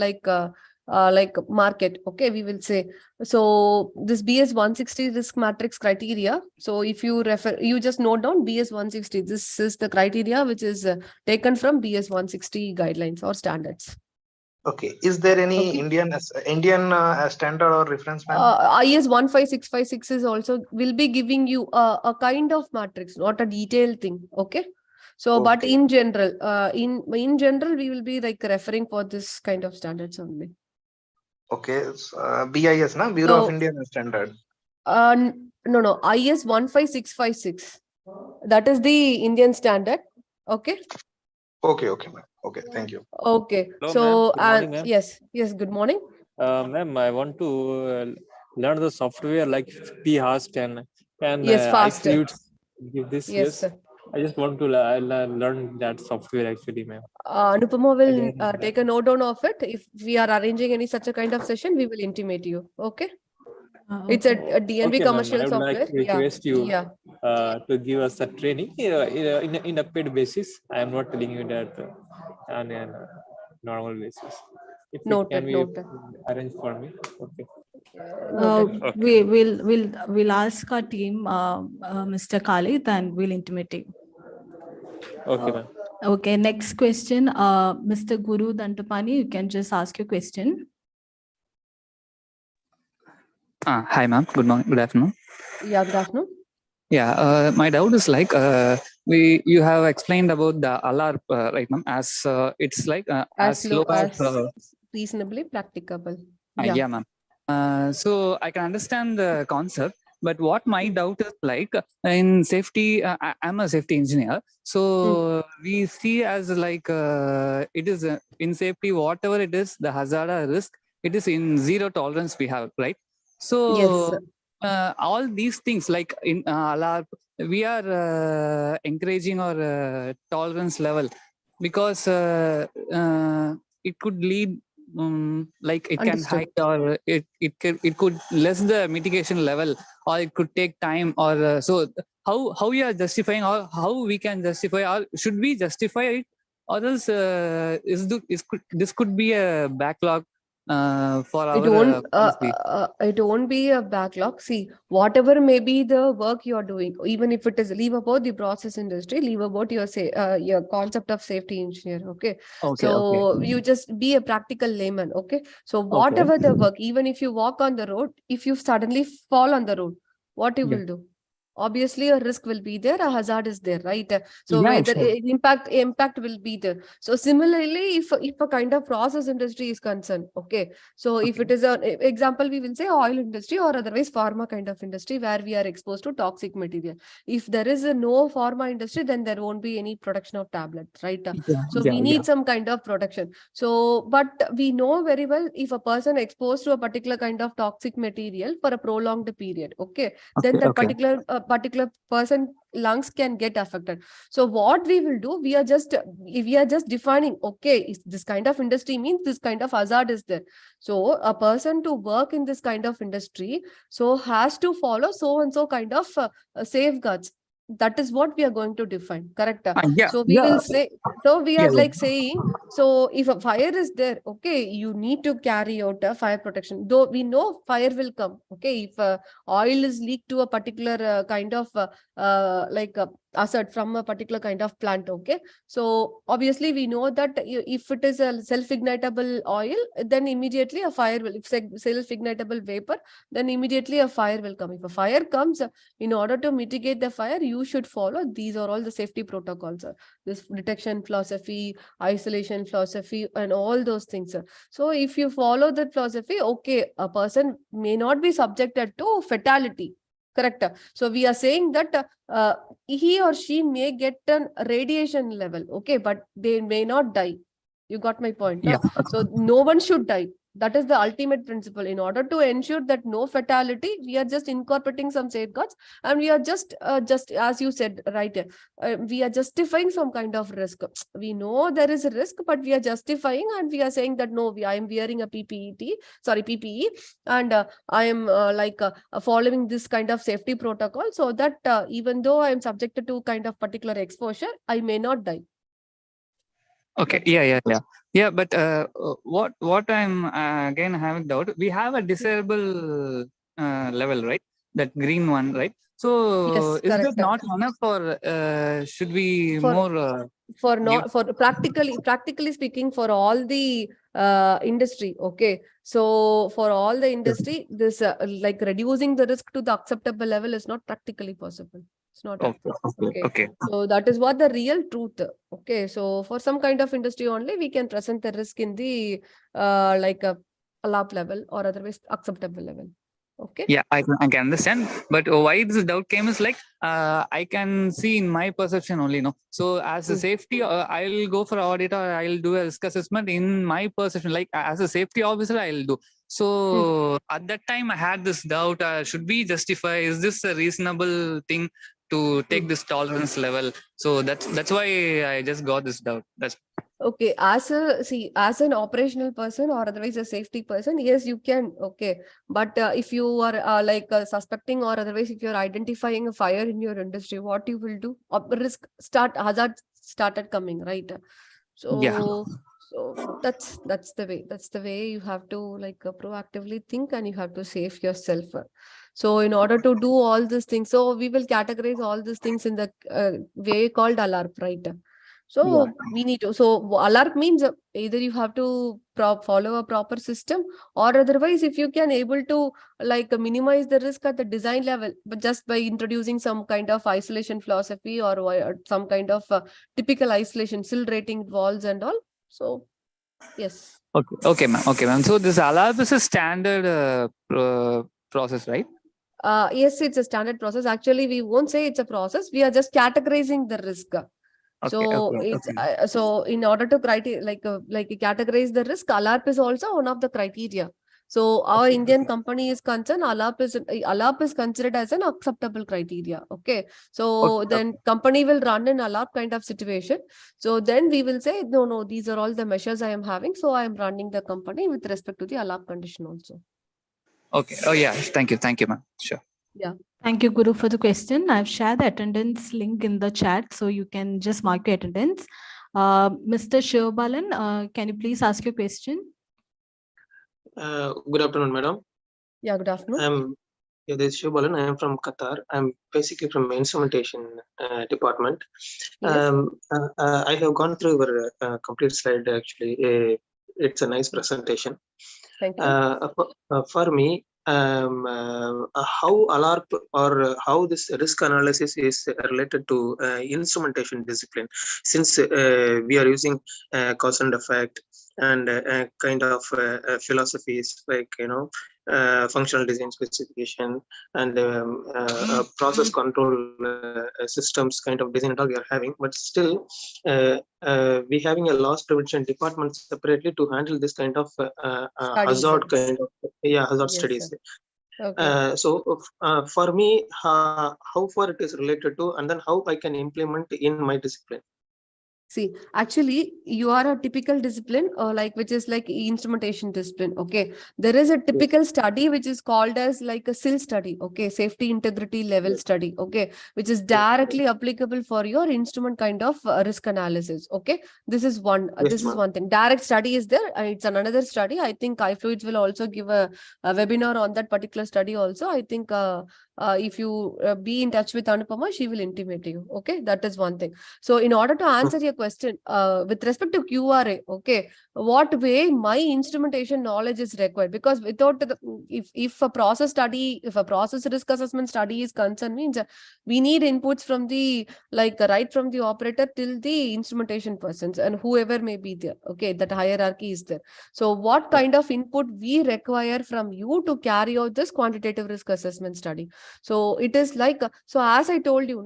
Speaker 5: like market. Okay, we will say. So this BS 160 risk matrix criteria. So if you refer, you just note down BS 160. This is the criteria which is taken from BS 160 guidelines or standards.
Speaker 6: Okay. Is there any
Speaker 5: Okay.
Speaker 6: Indian standard or reference, ma'am?
Speaker 5: IS 15656 is also will be giving you a kind of matrix, not a detailed thing. Okay. So, but
Speaker 6: Okay.
Speaker 5: in general, in general, we will be like referring for this kind of standards only.
Speaker 6: Okay. BIS, na? Bureau of
Speaker 5: So,
Speaker 6: Indian Standard.
Speaker 5: no, IS 15656. That is the Indian standard. Okay.
Speaker 6: Okay, ma'am. Okay, thank you.
Speaker 5: Okay.
Speaker 7: Hello,
Speaker 5: So,
Speaker 7: ma'am. Good morning, ma'am.
Speaker 5: yes. Good morning.
Speaker 7: Ma'am, I want to learn the software like PHAST and
Speaker 5: Yes, faster.
Speaker 7: iFluids give this.
Speaker 5: Yes, sir.
Speaker 7: I just want to learn that software actually, ma'am.
Speaker 5: Nupama will
Speaker 7: Again,
Speaker 5: take a note down of it. If we are arranging any such a kind of session, we will intimate you. Okay. It's a DNB
Speaker 7: Okay, ma'am.
Speaker 5: commercial
Speaker 7: I would
Speaker 5: software.
Speaker 7: like to request you
Speaker 5: Yeah.
Speaker 7: to give us a training in a paid basis. I am not telling you that on a normal basis. If it
Speaker 5: Noted,
Speaker 7: can be
Speaker 5: noted.
Speaker 7: arranged for me. Okay.
Speaker 5: Noted.
Speaker 2: We'll ask our team, Mr. Khalid, and we'll intimate you.
Speaker 7: Okay, ma'am.
Speaker 2: Okay, next question, Mr. Guru Dantapani, you can just ask your question.
Speaker 8: Hi, ma'am. Good morning. Good afternoon.
Speaker 5: Yeah, good afternoon.
Speaker 8: Yeah, my doubt is like you have explained about the alarm, right, ma'am? As it's like as low as
Speaker 5: reasonably practicable.
Speaker 8: yeah, ma'am. So I can understand the concept, but what my doubt is like in safety, I'm a safety engineer, so we see as like it is in safety, whatever it is, the hazard or risk, it is in zero tolerance we have, right? So
Speaker 5: Yes.
Speaker 8: all these things like in alarm, we are encouraging our tolerance level because it could lead like it can
Speaker 5: Understood.
Speaker 8: hide, or it could less the mitigation level, or it could take time, or so how we are justifying, or how we can justify, or should we justify it, or else this could be a backlog for our policy.
Speaker 5: It won't be a backlog. See, whatever may be the work you're doing, even if it is leave about the process industry, leave about your concept of safety engineer. Okay. So you just be a practical layman. Okay. So whatever the work, even if you walk on the road, if you suddenly fall on the road, what you will do? Obviously a risk will be there, a hazard is there, right? So whether impact will be there. So similarly, if a kind of process industry is concerned, okay, so if it is an example, we will say oil industry or otherwise pharma kind of industry where we are exposed to toxic material. If there is a no pharma industry, then there won't be any production of tablets, right? So we need some kind of production. So but we know very well, if a person exposed to a particular kind of toxic material for a prolonged period, okay, then that particular person lungs can get affected. So what we will do, we are just defining, okay, is this kind of industry means this kind of hazard is there. So a person to work in this kind of industry so has to follow so and so kind of safeguards. That is what we are going to define, correct? So we will say, so we are like saying, so if a fire is there, okay, you need to carry out a fire protection, though we know fire will come. Okay, if oil is leaked to a particular kind of asset from a particular kind of plant, okay, so obviously we know that if it is a self-ignitable oil, then immediately a fire will, if self-ignitable vapor, then immediately a fire will come. If a fire comes, in order to mitigate the fire, you should follow, these are all the safety protocols, this detection philosophy, isolation philosophy, and all those things. So if you follow that philosophy, okay, a person may not be subjected to fatality, correct? So we are saying that he or she may get a radiation level, okay, but they may not die. You got my point? No? So no one should die. That is the ultimate principle. In order to ensure that no fatality, we are just incorporating some safeguards, and we are just as you said, right? We are justifying some kind of risk. We know there is a risk, but we are justifying, and we are saying that no, I am wearing a PPE, and I am following this kind of safety protocol, so that even though I am subjected to kind of particular exposure, I may not die.
Speaker 8: Okay.
Speaker 1: That's
Speaker 8: Yeah,
Speaker 1: it.
Speaker 8: yeah, yeah. Yeah, but what I'm again having doubt. We have a desirable level, right? That green one, right? So
Speaker 5: Yes,
Speaker 8: is that
Speaker 5: correct.
Speaker 8: not enough, or should we
Speaker 5: For
Speaker 8: more give?
Speaker 5: not for practically speaking, for all the industry, okay. So for all the industry, this like reducing the risk to the acceptable level is not practically possible. It's not.
Speaker 8: Okay, okay,
Speaker 5: Okay.
Speaker 8: okay.
Speaker 5: So that is what the real truth. Okay. So for some kind of industry only, we can present the risk in the like a lab level or otherwise acceptable level. Okay.
Speaker 8: Yeah, I can understand, but why this doubt came is like I can see in my perception only, no. So as a
Speaker 5: Mm.
Speaker 8: safety, I'll go for audit or I'll do a risk assessment in my perception. Like as a safety officer, I'll do. So at that time, I had this doubt: should we justify? Is this a reasonable thing to take this tolerance level? So that's why I just got this doubt. That's
Speaker 5: Okay, as an operational person or otherwise a safety person, yes, you can. Okay, but if you are suspecting or otherwise if you're identifying a fire in your industry, what you will do? Hazard started coming, right?
Speaker 8: yeah.
Speaker 5: So that's the way. That's the way you have to proactively think and you have to save yourself. So in order to do all these things, so we will categorize all these things in the way called alarm, right?
Speaker 8: Yeah.
Speaker 5: So we need to. So alert means either you have to follow a proper system, or otherwise, if you can able to minimize the risk at the design level, but just by introducing some kind of isolation philosophy or some kind of typical isolation, sill rating walls and all. So yes.
Speaker 8: Okay. Okay, ma'am. Okay, ma'am. So this alarm is a standard process, right?
Speaker 5: Yes, it's a standard process. Actually, we won't say it's a process. We are just categorizing the risk.
Speaker 8: Okay.
Speaker 5: So
Speaker 8: Okay.
Speaker 5: it's
Speaker 8: Okay.
Speaker 5: so in order to categorize the risk, ALARP is also one of the criteria. So our
Speaker 8: Okay.
Speaker 5: Indian company is concerned, ALARP is considered as an acceptable criteria. Okay. So
Speaker 8: Okay.
Speaker 5: then company will run an ALARP kind of situation. So then we will say, no, these are all the measures I am having. So I am running the company with respect to the ALARP condition also.
Speaker 8: Okay. Oh yeah. Thank you. Thank you, ma'am. Sure.
Speaker 5: Yeah.
Speaker 2: Thank you, Guru, for the question. I've shared the attendance link in the chat, so you can just mark your attendance. Mr. Shivabalan, can you please ask your question?
Speaker 9: Good afternoon, madam.
Speaker 5: Yeah, good afternoon.
Speaker 9: This is Shivabalan. I am from Qatar. I'm basically from instrumentation department.
Speaker 5: Yes.
Speaker 9: I have gone through your complete slide. Actually, it's a nice presentation.
Speaker 5: Thank you.
Speaker 9: For me, how alarm or how this risk analysis is related to instrumentation discipline, since we are using cause and effect and kind of philosophies like functional design specification and process control systems kind of design and all we are having, but still we having a loss prevention department separately to handle this kind of
Speaker 5: Studies.
Speaker 9: hazard kind of hazard
Speaker 5: Yes,
Speaker 9: studies.
Speaker 5: sir. Okay.
Speaker 9: For me, how far it is related to, and then how I can implement in my discipline.
Speaker 5: See, actually, you are a typical discipline, which is like instrumentation discipline. Okay, there is a typical study which is called as like a SIL study. Okay, safety integrity level study. Okay, which is directly applicable for your instrument kind of risk analysis. Okay, this is one. This is one thing. Direct study is there. It's another study. I think iFluids will also give a webinar on that particular study. Also, I think if you be in touch with Anupama, she will intimate you. Okay, that is one thing. So in order to answer your question, with respect to QRA, okay, what way my instrumentation knowledge is required? Because without if a process risk assessment study is concerned, means we need inputs from the right from the operator till the instrumentation persons and whoever may be there. Okay, that hierarchy is there. So what kind of input we require from you to carry out this quantitative risk assessment study? So it is so as I told you,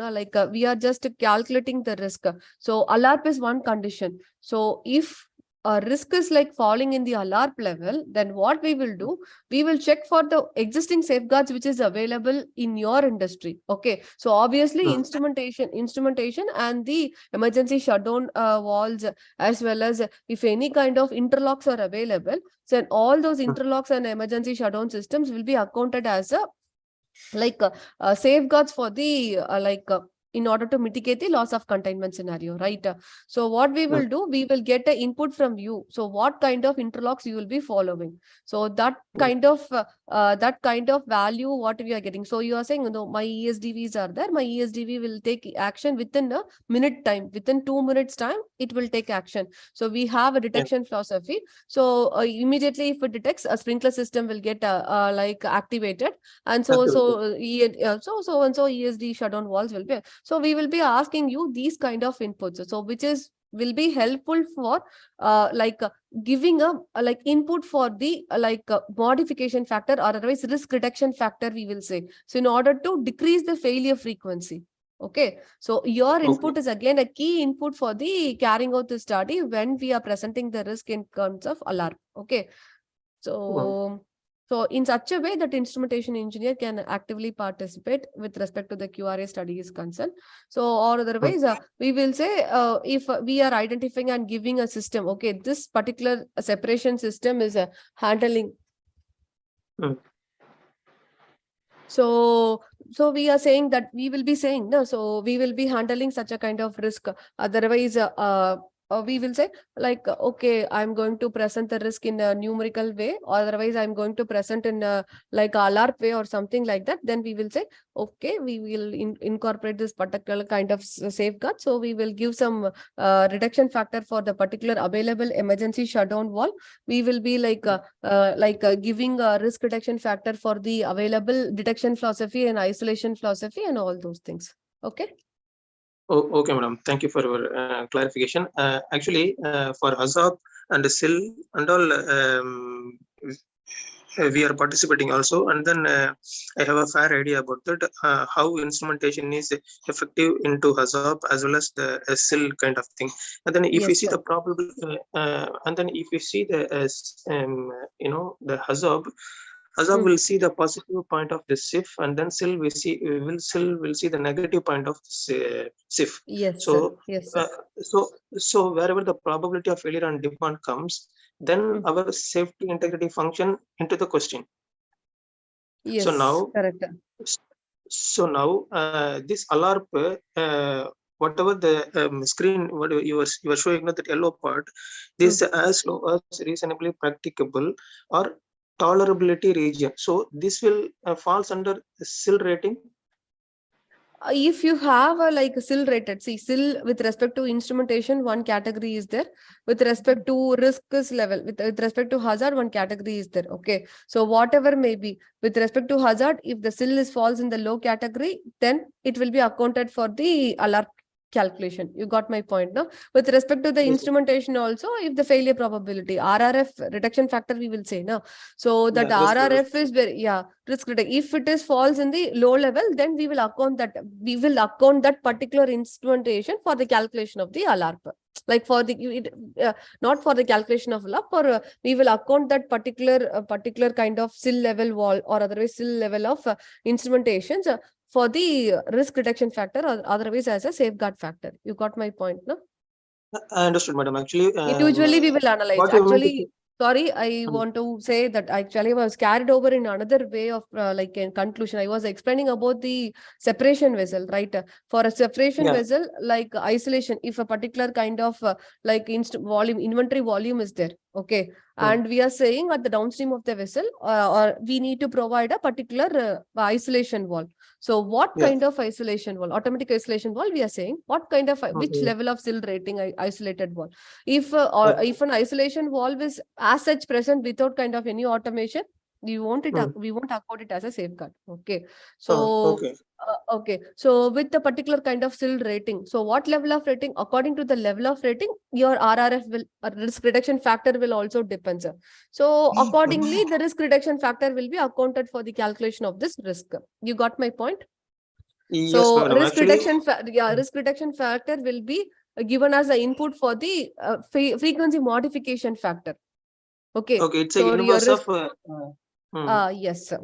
Speaker 5: we are just calculating the risk. So ALARP is one condition. So if a risk is falling in the ALARP level, then what we will do, we will check for the existing safeguards which is available in your industry. Okay. So obviously instrumentation and the emergency shutdown walls, as well as if any kind of interlocks are available, then all those interlocks and emergency shutdown systems will be accounted as a safeguards for the in order to mitigate the loss of containment scenario, right? So what we will do, we will get an input from you. So what kind of interlocks you will be following. So that kind of value, what we are getting. So you are saying, my ESDVs are there. My ESDV will take action within a minute time, within 2 minutes time, it will take action. So we have a detection philosophy. So immediately if it detects, a sprinkler system will get activated, and so ESD shutdown walls will be. So we will be asking you these kind of inputs. So which will be helpful for giving a input for the modification factor, or otherwise risk reduction factor, we will say. So in order to decrease the failure frequency. Okay, so your input is again a key input for the carrying out the study when we are presenting the risk in terms of alarm. Okay, so in such a way that instrumentation engineer can actively participate with respect to the QRA study is concerned. So or otherwise, we will say if we are identifying and giving a system, okay, this particular separation system is handling. So we are saying that we will be saying, no, so we will be handling such a kind of risk. Otherwise, we will say okay, I'm going to present the risk in a numerical way, or otherwise I'm going to present in a alarm way or something like that. Then we will say, okay, we will incorporate this particular kind of safeguard. So we will give some reduction factor for the particular available emergency shutdown wall. We will be giving a risk reduction factor for the available detection philosophy and isolation philosophy and all those things. Okay.
Speaker 9: Oh, okay, madam. Thank you for your clarification. Actually, for HAZOP and SIL and all, we are participating also, and then I have a fair idea about that, how instrumentation is effective into HAZOP as well as the SIL kind of thing. And then if you see the probable, and then if you see the the HAZOP will see the positive point of the SIF, and then SIL will see the negative point of SIF.
Speaker 5: Yes.
Speaker 9: So
Speaker 5: yes.
Speaker 9: So wherever the probability of failure on demand comes, then our safety integrity function into the question.
Speaker 5: Yes.
Speaker 9: So now,
Speaker 5: correct.
Speaker 9: So now this alarm, whatever the screen, what you were showing, that yellow part, this as low as reasonably practicable or tolerability region. So this will falls under SIL rating.
Speaker 5: If you have a SIL rated, see, SIL with respect to instrumentation, one category is there. With respect to risks level, with respect to hazard, one category is there. Okay, so whatever may be, with respect to hazard, if the SIL falls in the low category, then it will be accounted for the alert calculation. You got my point, no? With respect to the instrumentation also, if the failure probability, RRF reduction factor, we will say, no? So that RRF is very, risk reduction. If it is falls in the low level, then we will account that particular instrumentation for the calculation of the alarm. Like for the not for the calculation of alarm, for we will account that particular kind of SIL level wall, or otherwise SIL level of instrumentations for the risk reduction factor, or otherwise as a safeguard factor. You got my point, no?
Speaker 9: I understood, madam. Actually,
Speaker 5: individually we will analyze. Actually, sorry, I want to say that actually I was carried over in another way of in conclusion. I was explaining about the separation vessel, right? For a separation vessel, like isolation, if a particular kind of inventory volume is there, okay, and we are saying at the downstream of the vessel, or we need to provide a particular isolation wall. So what kind of isolation wall? Automatic isolation wall, we are saying. What kind of, which level of SIL rating isolated wall? If if an isolation wall is as such present without kind of any automation, we won't account it as a safeguard. Okay. So okay. So with the particular kind of SIL rating, so what level of rating? According to the level of rating, your RRF will, risk reduction factor will also depend. So accordingly, the risk reduction factor will be accounted for the calculation of this risk. You got my point?
Speaker 9: Yes,
Speaker 5: so
Speaker 9: madam.
Speaker 5: risk reduction risk reduction factor will be given as the input for the frequency modification factor. Okay.
Speaker 9: Okay, it's
Speaker 5: so
Speaker 9: an inverse of.
Speaker 5: Yes, sir.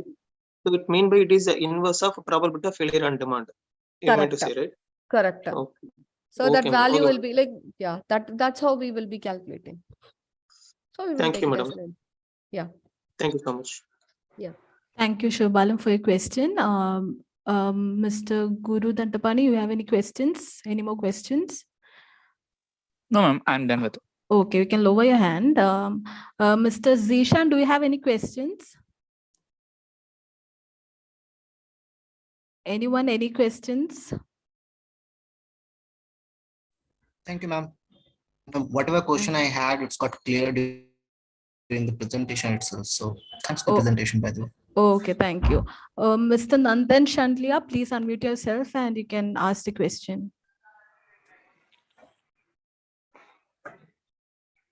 Speaker 9: So it means by it is the inverse of probability of failure on demand. You meant to say, right?
Speaker 5: Correct.
Speaker 9: Okay.
Speaker 5: So that value will be that's how we will be calculating. So we will
Speaker 9: Thank
Speaker 5: take
Speaker 9: you,
Speaker 5: it
Speaker 9: madam.
Speaker 5: as an, yeah.
Speaker 9: Thank you so much.
Speaker 2: Thank you, Shobhalam, for your question. Mr. Guru Dantapani, you have any questions? Any more questions?
Speaker 8: No, ma'am, I'm done with it.
Speaker 2: Okay, you can lower your hand. Mr. Zishan, do you have any questions? Anyone, any questions?
Speaker 10: Thank you, ma'am. Whatever question I had, it's got clear during the presentation itself. So thanks for the presentation, by the way.
Speaker 2: Okay, thank you. Mr. Nandan Shandlia, please unmute yourself and you can ask the question.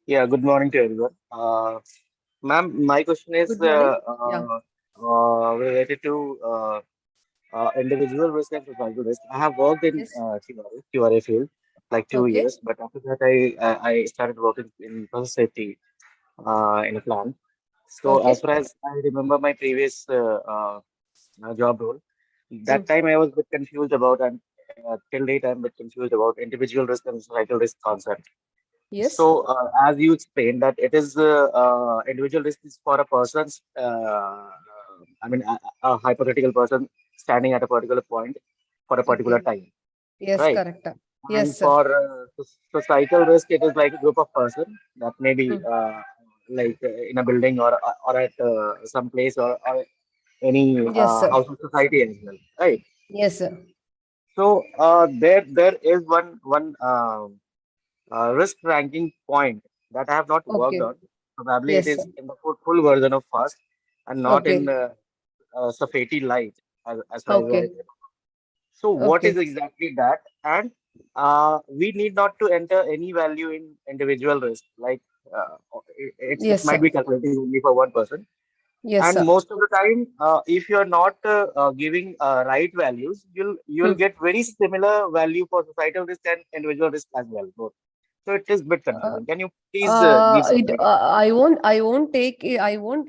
Speaker 11: Yeah, good morning to everyone. Ma'am, my question is
Speaker 5: Good morning.
Speaker 11: related to individual risk and societal risk. I have worked in
Speaker 5: Yes.
Speaker 11: QRA field like 2 years,
Speaker 5: Okay.
Speaker 11: but after that I started working in process safety in a plant. So as
Speaker 5: Okay.
Speaker 11: far as I remember my previous job role, that
Speaker 5: Mm.
Speaker 11: time I was a bit confused about, and till date I'm a bit confused about individual risk and societal risk concept.
Speaker 5: Yes.
Speaker 11: So, as you explained, that it is individual risk is for a person's, I mean, a hypothetical person standing at a particular point for a particular
Speaker 5: Okay.
Speaker 11: time,
Speaker 5: Yes,
Speaker 11: right?
Speaker 5: correct.
Speaker 11: And
Speaker 5: Yes, sir.
Speaker 11: for societal risk, it is like a group of person that may be
Speaker 5: Mm.
Speaker 11: in a building or at some place or any
Speaker 5: Yes, sir.
Speaker 11: house of society as well, right?
Speaker 5: Yes, sir.
Speaker 11: So, there is one risk ranking point that I have not worked
Speaker 5: Okay.
Speaker 11: on. Probably it
Speaker 5: Yes, sir.
Speaker 11: is in the full version of FAST and not in
Speaker 5: Okay.
Speaker 11: Safety Light as far as I
Speaker 5: Okay.
Speaker 11: remember. So what is
Speaker 5: Okay.
Speaker 11: exactly that? And we need not to enter any value in individual risk. Like it
Speaker 5: Yes,
Speaker 11: might be
Speaker 5: sir.
Speaker 11: calculated only for one person.
Speaker 5: Yes,
Speaker 11: And
Speaker 5: sir.
Speaker 11: most of the time, if you're not giving right values, you'll
Speaker 5: Hmm.
Speaker 11: get very similar value for societal risk and individual risk as well. Both. So it is a bit
Speaker 5: Uh,
Speaker 11: confusing. Can you please give some light on that?
Speaker 5: I won't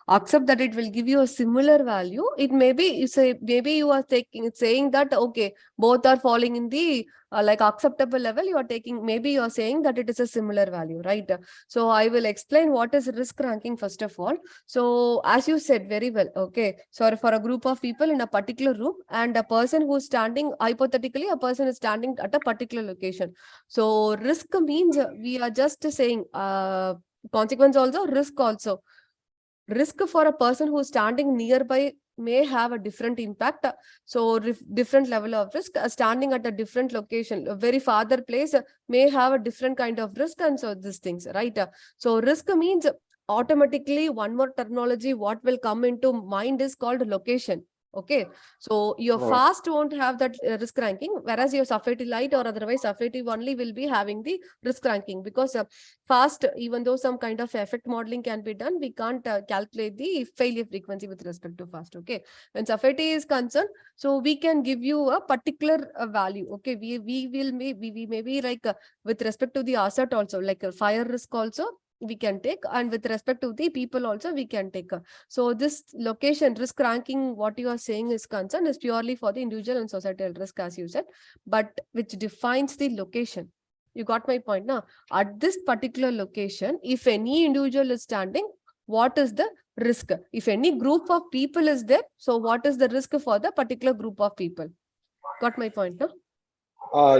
Speaker 5: accept that it will give you a similar value. It may be, you say, maybe you are saying that, okay, both are falling in the like acceptable level. You are taking, maybe you are saying that it is a similar value, right? So I will explain what is risk ranking first of all. So as you said very well, okay, so for a group of people in a particular room, and a person who's standing, hypothetically, a person is standing at a particular location. So risk means we are just saying consequence also, risk also. Risk for a person who's standing nearby may have a different impact. So different level of risk. Standing at a different location, a very farther place, may have a different kind of risk. And so these things, right? So risk means automatically one more terminology what will come into mind is called location. Okay, so your
Speaker 11: Right.
Speaker 5: fast won't have that risk ranking, whereas your safety light or otherwise safety only will be having the risk ranking, because fast, even though some kind of effect modeling can be done, we can't calculate the failure frequency with respect to fast. Okay, when safety is concerned, so we can give you a particular value. Okay, we will we may be like with respect to the asset also, like a fire risk also we can take, and with respect to the people also we can take. So this location risk ranking, what you are saying is concerned, is purely for the individual and societal risk, as you said, but which defines the location. You got my point now. At this particular location, if any individual is standing, what is the risk? If any group of people is there, so what is the risk for the particular group of people? Got my point now?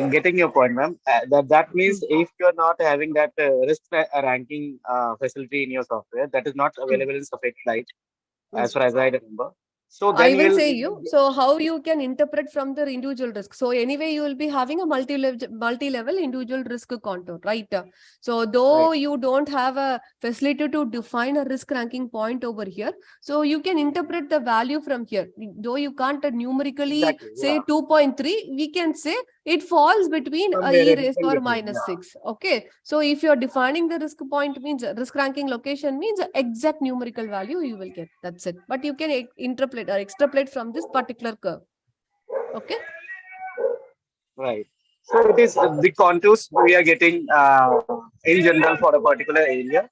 Speaker 11: Getting your point, ma'am. That means if you're not having that ranking facility in your software, that is not available in Safety Light, as far as I remember. So
Speaker 5: I
Speaker 11: then
Speaker 5: will
Speaker 11: you'll
Speaker 5: say you. So how you can interpret from the individual risk. So anyway, you will be having a multi-level individual risk contour, right? So though
Speaker 11: right.
Speaker 5: you don't have a facility to define a risk ranking point over here, so you can interpret the value from here. Though you can't numerically
Speaker 11: Exactly.
Speaker 5: say
Speaker 11: Yeah.
Speaker 5: 2.3, we can say it falls between a
Speaker 11: Somewhere
Speaker 5: e raised
Speaker 11: in
Speaker 5: power
Speaker 11: between.
Speaker 5: minus
Speaker 11: Yeah.
Speaker 5: 6. Okay. So if you're defining the risk point means risk ranking location means exact numerical value you will get. That's it. But you can interpolate or extrapolate from this particular curve. Okay.
Speaker 11: Right. So it is the contours we are getting in general for a particular area.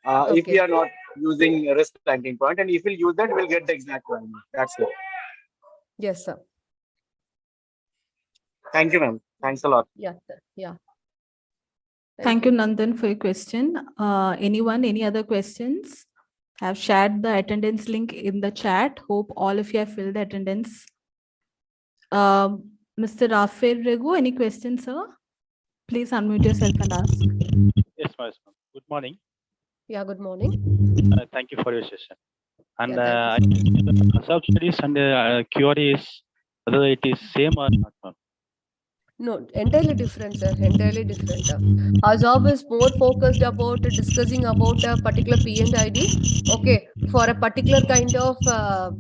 Speaker 11: If we
Speaker 5: Okay.
Speaker 11: are not using a risk ranking point, and if we use that, we'll get the exact value. That's it.
Speaker 5: Yes, sir.
Speaker 11: Thank you, ma'am. Thanks a lot.
Speaker 5: Yeah. Yeah.
Speaker 2: Thank you, Nandan, for your question. Anyone, any other questions? Have shared the attendance link in the chat. Hope all of you have filled the attendance. Mr. Rafael Regu, any questions, sir? Please unmute yourself and ask.
Speaker 12: Yes, ma'am. Good morning.
Speaker 5: Yeah, good morning.
Speaker 12: Thank you for your session. And
Speaker 5: Yeah, thank you.
Speaker 12: sub-studies and QRAs, whether it is same or not, ma'am.
Speaker 5: No, entirely different, sir. Entirely different. Our job is more focused about discussing about a particular P&ID. Okay, for a particular kind of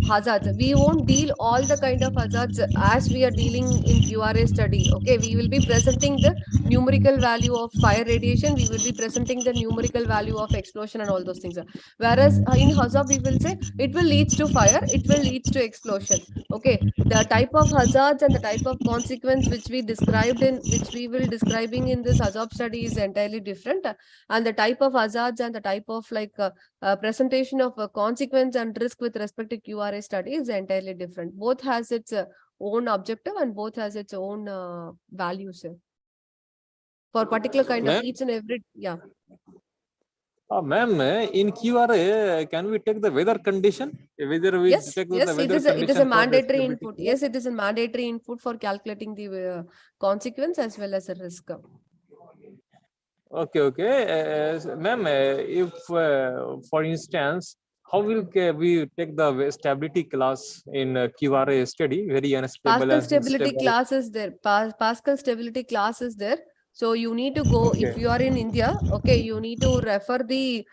Speaker 5: hazards. We won't deal all the kind of hazards as we are dealing in QRA study. Okay, we will be presenting the numerical value of fire radiation. We will be presenting the numerical value of explosion and all those things. Whereas in hazard, we will say it will leads to fire, it will leads to explosion. Okay, the type of hazards and the type of consequence which we will describing in this hazard study is entirely different, and the type of hazards and the type of presentation of a consequence and risk with respect to QRA study is entirely different. Both has its own objective and both has its own values for particular kind of each and every. Yeah.
Speaker 7: Ma'am, in QRA, can we take the weather condition? Whether we
Speaker 5: Yes,
Speaker 7: take
Speaker 5: yes,
Speaker 7: the weather condition
Speaker 5: it is a
Speaker 7: for
Speaker 5: mandatory
Speaker 7: stability
Speaker 5: input.
Speaker 7: class?
Speaker 5: Yes, it is a mandatory input for calculating the consequence as well as the risk.
Speaker 7: Okay, okay. Ma'am, if, for instance, how will we take the stability class in QRA study? Very unstable
Speaker 5: Pascal
Speaker 7: and
Speaker 5: stability
Speaker 7: unstable.
Speaker 5: class is there. Pascal stability class is there. So you need to go, if
Speaker 7: Okay.
Speaker 5: you are in India, okay, you need to refer the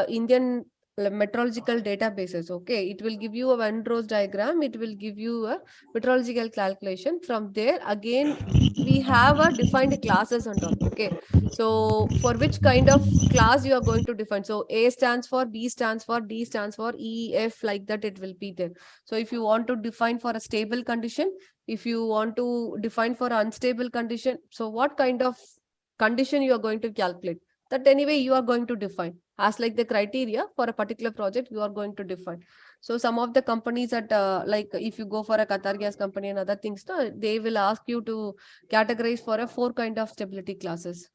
Speaker 5: Indian meteorological databases. Okay, it will give you a Venn-Roche diagram. It will give you a meteorological calculation. From there, again, we have a defined classes and all. Okay, so for which kind of class you are going to define? So A stands for, B stands for, D stands for, E, F, like that it will be there. So if you want to define for a stable condition, if you want to define for unstable condition, so what kind of condition you are going to calculate? That anyway you are going to define as like the criteria for a particular project you are going to define. So some of the companies that like if you go for a Qatar gas company and other things, they will ask you to categorize for a 4 kind of stability classes.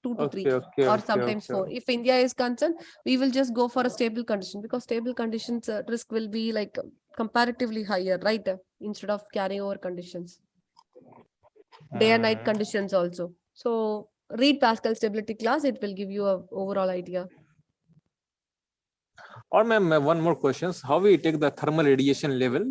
Speaker 5: 2 to 3 or sometimes 4. If India is concerned, we will just go for a stable condition because stable conditions risk will be like comparatively higher, right? Instead of carrying over conditions, day and night conditions also. So read Pascal stability class, it will give you a overall idea.
Speaker 7: Or ma'am, one more question. How we take the thermal radiation level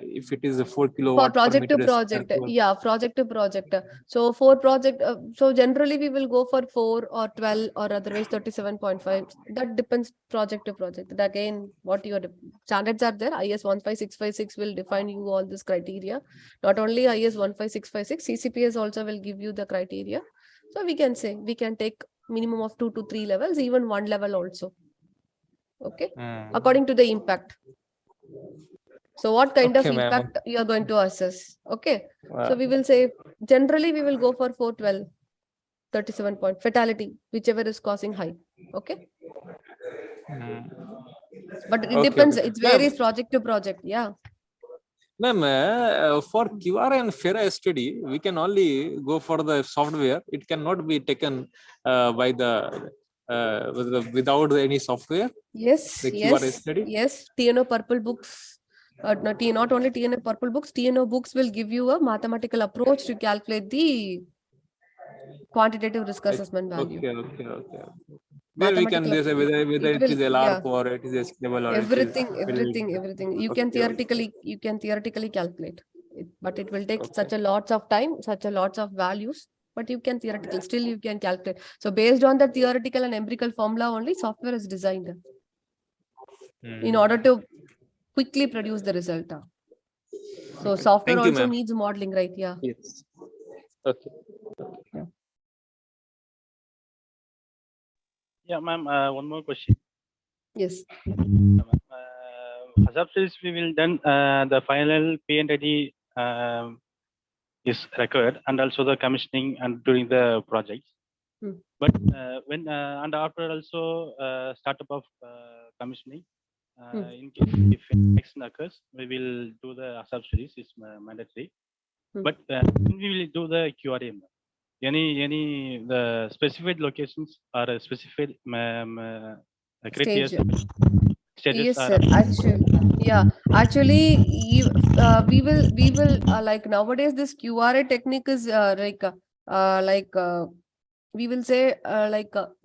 Speaker 7: if it is a 4
Speaker 5: For
Speaker 7: kilowatt per
Speaker 5: project to
Speaker 7: meter square?
Speaker 5: project, yeah, project to project. So for project, so generally we will go for 4 or 12 or otherwise 37.5. That depends project to project. That again, what your standards are there. IS 15656 will define you all this criteria. Not only IS 15656, CCPS also will give you the criteria. So we can say we can take minimum of 2 to 3 levels, even 1 level also. Okay, according to the impact. So what kind of impact you are going to assess? Okay, so we will say generally we will go for 412, 37 point fatality, whichever is causing high. Okay, but it depends. It varies project to project. Yeah.
Speaker 7: Ma'am, for QR and FERA study, we can only go for the software. It cannot be taken by without any software.
Speaker 5: Yes,
Speaker 7: the
Speaker 5: yes,
Speaker 7: QRA study.
Speaker 5: Yes. TNO purple books. Not only TNO purple books, TNO books will give you a mathematical approach to calculate the quantitative risk assessment value.
Speaker 7: Okay. Where we can say whether it is LRP or it is a stable or
Speaker 5: everything. You can theoretically calculate it, but it will take such a lots of time, such a lots of values. But you can theoretically still you can calculate. So based on the theoretical and empirical formula only, software is designed in order to quickly produce the result. So software
Speaker 7: Thank you,
Speaker 5: also
Speaker 7: ma'am.
Speaker 5: needs modeling, right? Yeah.
Speaker 7: Yes. Okay.
Speaker 5: Yeah.
Speaker 12: Yeah, ma'am. One more question.
Speaker 5: Yes.
Speaker 12: As of this, we will done the final P&ID is required, and also the commissioning and during the project. But when and after also startup of commissioning, in case if action occurs, we will do the ASAP studies. It's mandatory. But when we will do the QRA, any the specified locations or specified Accurate, yes.
Speaker 5: Stage.
Speaker 12: Stages
Speaker 5: Yes,
Speaker 12: are
Speaker 5: sir. Actually, we will like nowadays this QRA technique is like we will say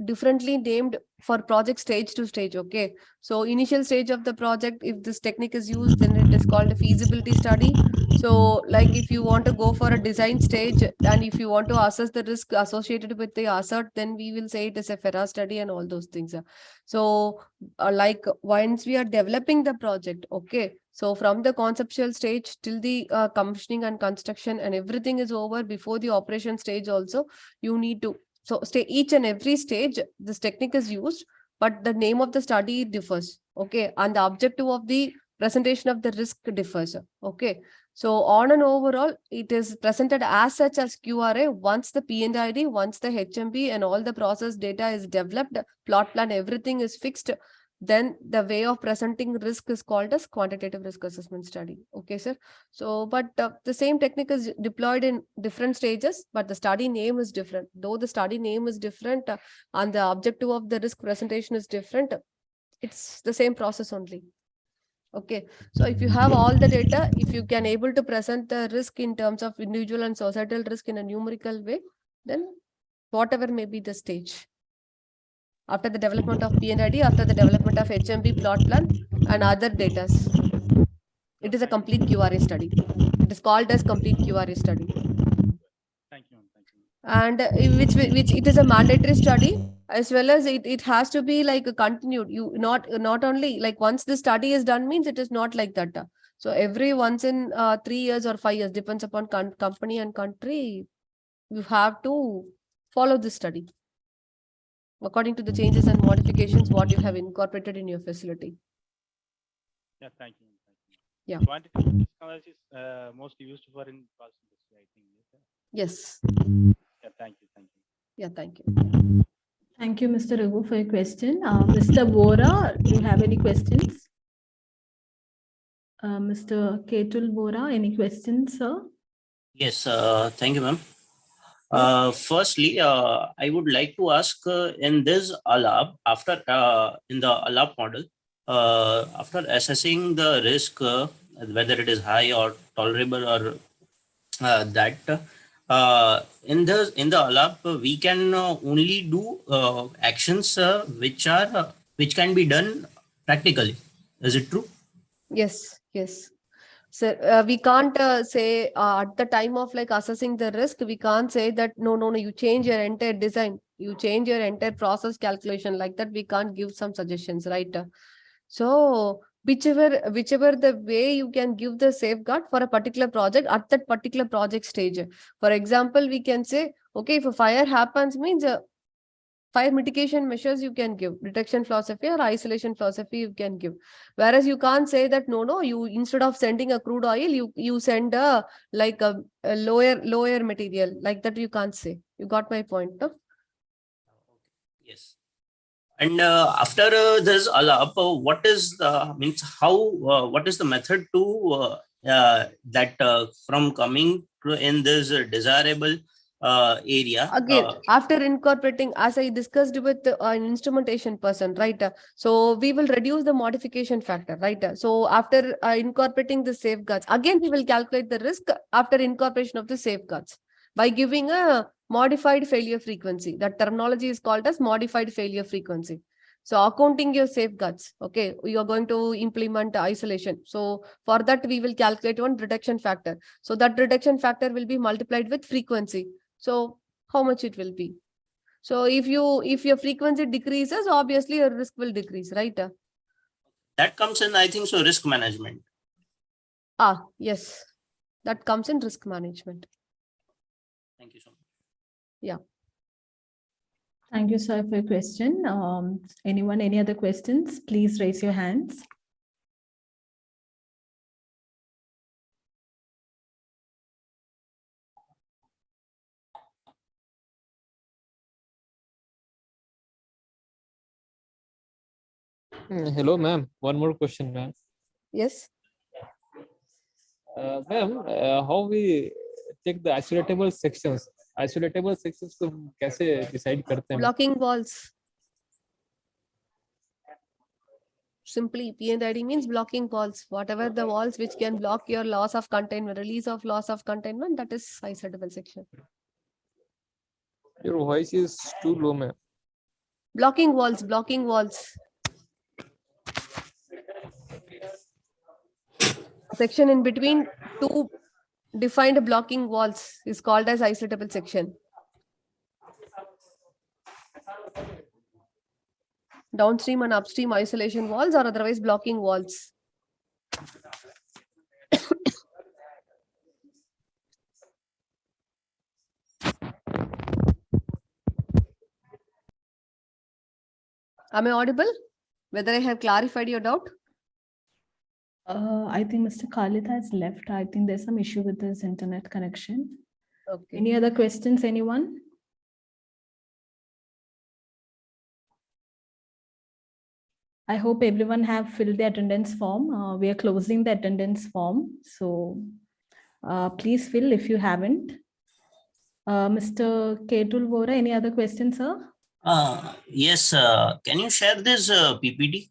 Speaker 5: differently named for project stage to stage. Okay, so initial stage of the project, if this technique is used, then it is called a feasibility study. So like if you want to go for a design stage and if you want to assess the risk associated with the asset, then we will say it is a FERA study and all those things. So like once we are developing the project, okay, so from the conceptual stage till the commissioning and construction and everything is over, before the operation stage also, you need to, so stay each and every stage this technique is used, but the name of the study differs, okay, and the objective of the presentation of the risk differs, okay. So on and overall, it is presented as such as QRA once the P&ID, once the HMB and all the process data is developed, plot plan, everything is fixed, then the way of presenting risk is called as quantitative risk assessment study. Okay, sir. So, but the same technique is deployed in different stages, but the study name is different. Though the study name is different and the objective of the risk presentation is different, it's the same process only. Okay, so if you have all the data, if you can able to present the risk in terms of individual and societal risk in a numerical way, then whatever may be the stage. After the development of P&ID, after the development of HMB plot plan and other data. It is a complete QRA study. It is called as complete QRA study.
Speaker 12: Thank you. Thank you.
Speaker 5: And which it is a mandatory study, as well as it has to be like a continued. You not only like once the study is done means it is not like that. So every once in 3 years or 5 years, depends upon company and country, you have to follow this study according to the changes and modifications what you have incorporated in your facility.
Speaker 12: Yeah, thank you.
Speaker 5: Yeah.
Speaker 12: Quantitative risk analysis most used for in process industry, I think.
Speaker 5: Yes.
Speaker 12: Yeah, thank you. Thank you.
Speaker 5: Yeah, thank you.
Speaker 2: Thank you, Mr. Raghu, for your question. Mr. Bora, do you have any questions? Mr. Ketul Bora, any questions, sir?
Speaker 13: Yes, thank you, ma'am. Firstly, I would like to ask in this ALAP, after in the ALAP model, after assessing the risk, whether it is high or tolerable or that, in the ALAP, we can only do actions which can be done practically. Is it true?
Speaker 5: Yes, yes. So we can't say at the time of like assessing the risk, we can't say that no, you change your entire design, you change your entire process calculation like that. We can't give some suggestions, right? So whichever the way you can give the safeguard for a particular project at that particular project stage. For example, we can say, okay, if a fire happens means fire mitigation measures you can give, detection philosophy or isolation philosophy you can give. Whereas you can't say that no, you instead of sending a crude oil, you send a like a lower material like that. You can't say. You got my point, no?
Speaker 13: Yes. And after this ALAP, what is the means how what is the method to that from coming to in this desirable area?
Speaker 5: Again, after incorporating, as I discussed with an instrumentation person, right? So we will reduce the modification factor, right? So after incorporating the safeguards, again, we will calculate the risk after incorporation of the safeguards by giving a modified failure frequency. That terminology is called as modified failure frequency. So accounting your safeguards, okay, you are going to implement isolation. So for that, we will calculate one reduction factor. So that reduction factor will be multiplied with frequency. So how much it will be? So if your frequency decreases, obviously your risk will decrease, right?
Speaker 13: That comes in, I think so, risk management.
Speaker 5: Yes, that comes in risk management.
Speaker 13: Thank you so much.
Speaker 5: Yeah.
Speaker 2: Thank you, sir, for your question. Anyone, any other questions? Please raise your hands.
Speaker 7: Hello, ma'am. One more question, ma'am.
Speaker 5: Yes.
Speaker 7: Ma'am, how we take the isolatable sections? Isolatable sections को कैसे decide करते हैं?
Speaker 5: Blocking walls. Simply, P&ID means blocking walls. Whatever the walls which can block your loss of containment, release of loss of containment, that is ICITable section.
Speaker 7: Your voice is too low, ma'am.
Speaker 5: Blocking walls, blocking walls. Section in between two defined blocking walls is called as ICITable section. Downstream and upstream isolation walls or otherwise blocking walls. Am I audible? Whether I have clarified your doubt?
Speaker 2: I think Mr. Khalid has left. I think there's some issue with his internet connection.
Speaker 5: Okay.
Speaker 2: Any other questions, anyone? I hope everyone have filled the attendance form. We are closing the attendance form. So please fill if you haven't. Mr. Ketul Vora, any other questions, sir?
Speaker 13: Yes, can you share this PPT?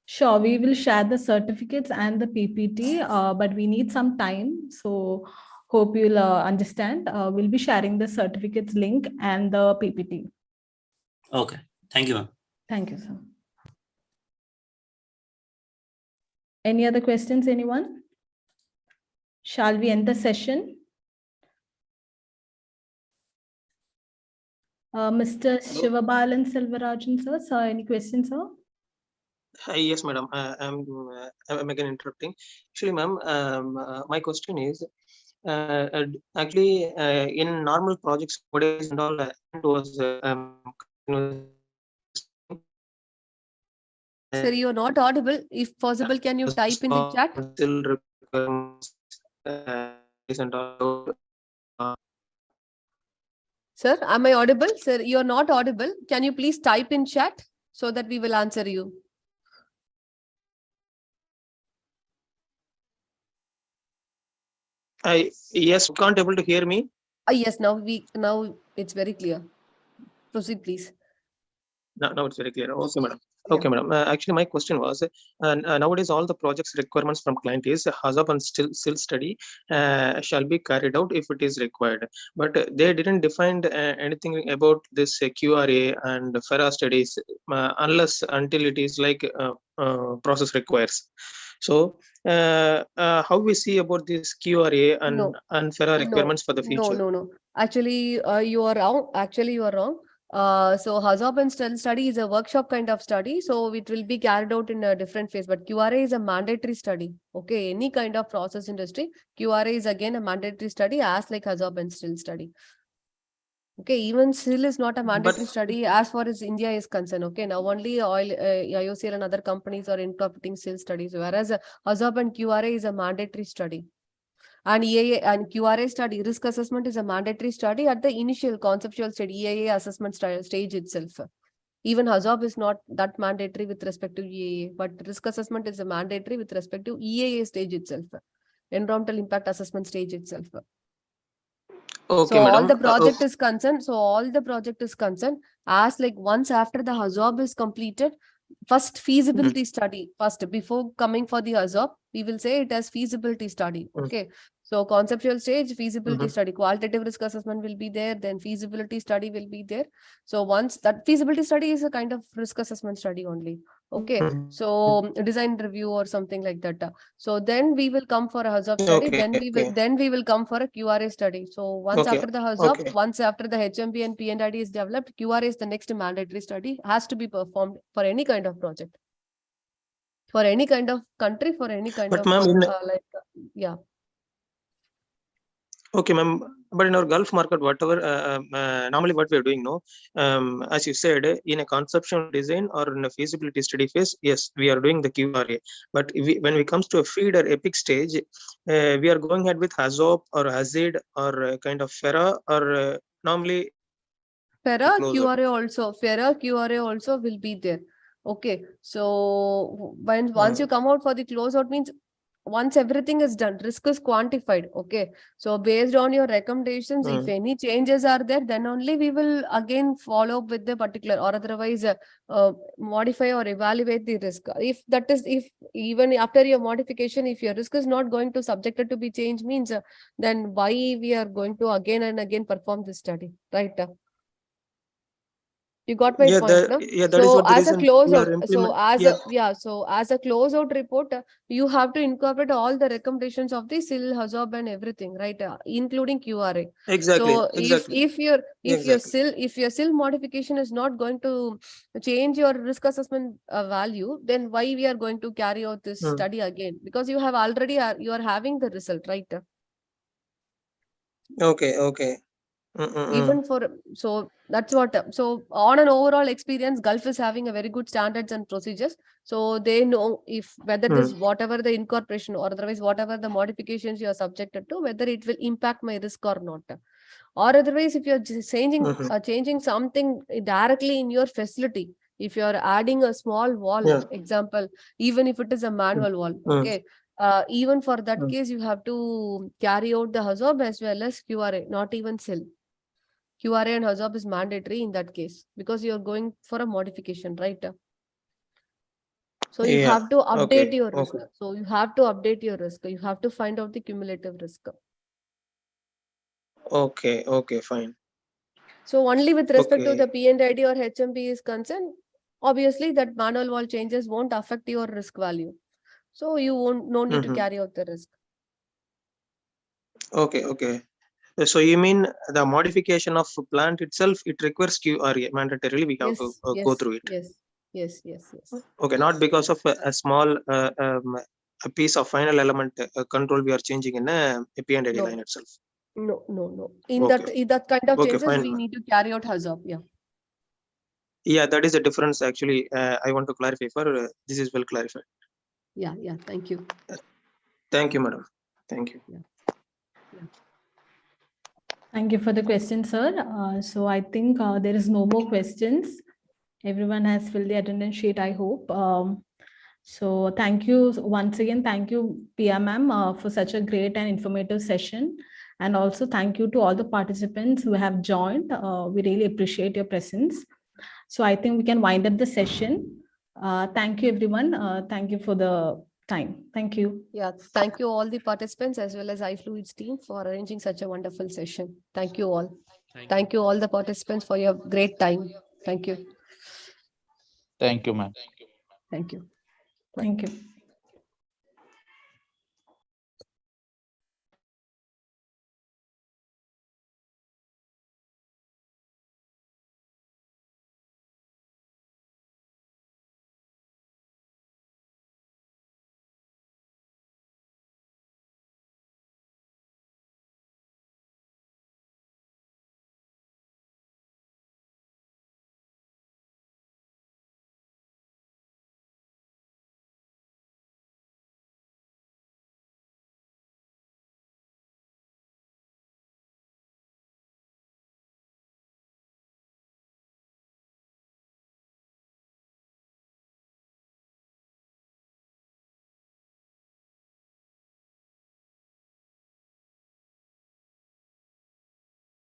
Speaker 2: Sure, we will share the certificates and the PPT, but we need some time. So hope you'll understand. We'll be sharing the certificates link and the PPT.
Speaker 13: Okay, thank you, ma'am.
Speaker 2: Thank you, sir. Any other questions, anyone? Shall we end the session? Mr. Shivabalan Selvarajan, sir, any questions, sir?
Speaker 9: Yes, madam. I'm again interrupting. Actually, ma'am, my question is, actually, in normal projects, nowadays and all, it was
Speaker 5: Sir, you're not audible. If possible, can you type in the chat?
Speaker 9: Still requirements, and all,
Speaker 5: Sir, am I audible? Sir, you're not audible. Can you please type in chat so that we will answer you?
Speaker 9: yes, can't able to hear me.
Speaker 5: Yes, now it's very clear. Proceed, please.
Speaker 9: Now it's very clear. Okay, madam. Okay, madam. Actually, my question was, nowadays all the projects requirements from client is HAZOP and still study shall be carried out if it is required. But they didn't define anything about this QRA and FERA studies until it is like process requires. So how we see about this QRA and FERA requirements for the future?
Speaker 5: No. Actually, you are wrong. So HAZOP and still study is a workshop kind of study. So it will be carried out in a different phase. But QRA is a mandatory study. Okay, any kind of process industry, QRA is again a mandatory study as like HAZOP and still study. Okay, even still is not a mandatory study as far as India is concerned. Okay, now only oil, IOCL and other companies are incorporating still studies, whereas HAZOP and QRA is a mandatory study. And EAA and QRA study, risk assessment is a mandatory study at the initial conceptual stage, EAA assessment stage itself. Even HAZOP is not that mandatory with respect to EAA, but risk assessment is a mandatory with respect to EAA stage itself, environmental impact assessment stage itself.
Speaker 9: Okay,
Speaker 5: so
Speaker 9: madam.
Speaker 5: all the project is concerned. So all the project is concerned as like once after the HAZOP is completed, first feasibility study, first before coming for the HAZOP, we will say it as feasibility study. Okay. So conceptual stage, feasibility study, qualitative risk assessment will be there, then feasibility study will be there. So once that feasibility study is a kind of risk assessment study only. Okay. So design review or something like that. So then we will come for a HAZOP study, then we will come for a QRA study. So once after the HAZOP, once after the HMB and P&ID is developed, QRA is the next mandatory study, has to be performed for any kind of project. For any kind of country, for any kind of yeah.
Speaker 9: Okay, ma'am. But in our Gulf market, whatever normally what we are doing, no, as you said, in a conceptual design or in a feasibility study phase, yes, we are doing the QRA. But when we comes to a feed or epic stage, we are going ahead with HAZOP or HAZID or kind of FERA or normally
Speaker 5: FERA QRA also will be there. Okay, so once you come out for the closeout means once everything is done, risk is quantified. Okay. So based on your recommendations, if any changes are there, then only we will again follow up with the particular, or otherwise modify or evaluate the risk. If that is, if even after your modification, if your risk is not going to subjected to be changed, means then why we are going to again and again perform this study, right? You got my point, no?
Speaker 9: that is
Speaker 5: So
Speaker 9: what the
Speaker 5: as a
Speaker 9: reason we are
Speaker 5: closeout, so as a closeout report, you have to incorporate all the recommendations of the SIL, HAZOB and everything, right? Including QRA. So if your SIL modification is not going to change your risk assessment value, then why we are going to carry out this study again? Because you have already you are having the result, right?
Speaker 9: Okay.
Speaker 5: Even for, so that's what, so on an overall experience, Gulf is having a very good standards and procedures. So they know if whether this, whatever the incorporation or otherwise whatever the modifications you are subjected to, whether it will impact my risk or not. Or otherwise, if you're just changing something directly in your facility, if you're adding a small wall, example, even if it is a manual wall, okay, even for that case, you have to carry out the HAZOB as well as QRA, not even SIL. QRA and HAZOB is mandatory in that case because you're going for a modification, right? So you have to update your risk. So you have to update your risk. You have to find out the cumulative risk.
Speaker 9: Okay, fine.
Speaker 5: So only with respect to the P&ID or HMP is concerned, obviously that manual wall changes won't affect your risk value. So you won't, no need to carry out the risk.
Speaker 9: Okay. So you mean the modification of plant itself, it requires QRA mandatorily, we have to go through it.
Speaker 5: Yes.
Speaker 9: Okay, not because of a small a piece of final element control we are changing in a P&ID line itself.
Speaker 5: No. In that kind of changes, we need to carry out HAZOB.
Speaker 9: Yeah, that is a difference actually. I want to clarify for this is well clarified.
Speaker 5: Yeah. Thank you.
Speaker 9: Thank you, madam. Thank you.
Speaker 2: Thank you for the question, sir. So I think there is no more questions. Everyone has filled the attendance sheet, I hope. So thank you once again. Thank you, Pia ma'am, for such a great and informative session. And also thank you to all the participants who have joined. We really appreciate your presence. So I think we can wind up the session. Thank you, everyone. Thank you for the time. Thank you.
Speaker 5: Yeah, thank you all the participants as well as iFluids team for arranging such a wonderful session. Thank you all. Thank you all the participants for your great time. Thank you.
Speaker 4: Thank you, ma'am.
Speaker 5: Thank you.
Speaker 2: Thank you.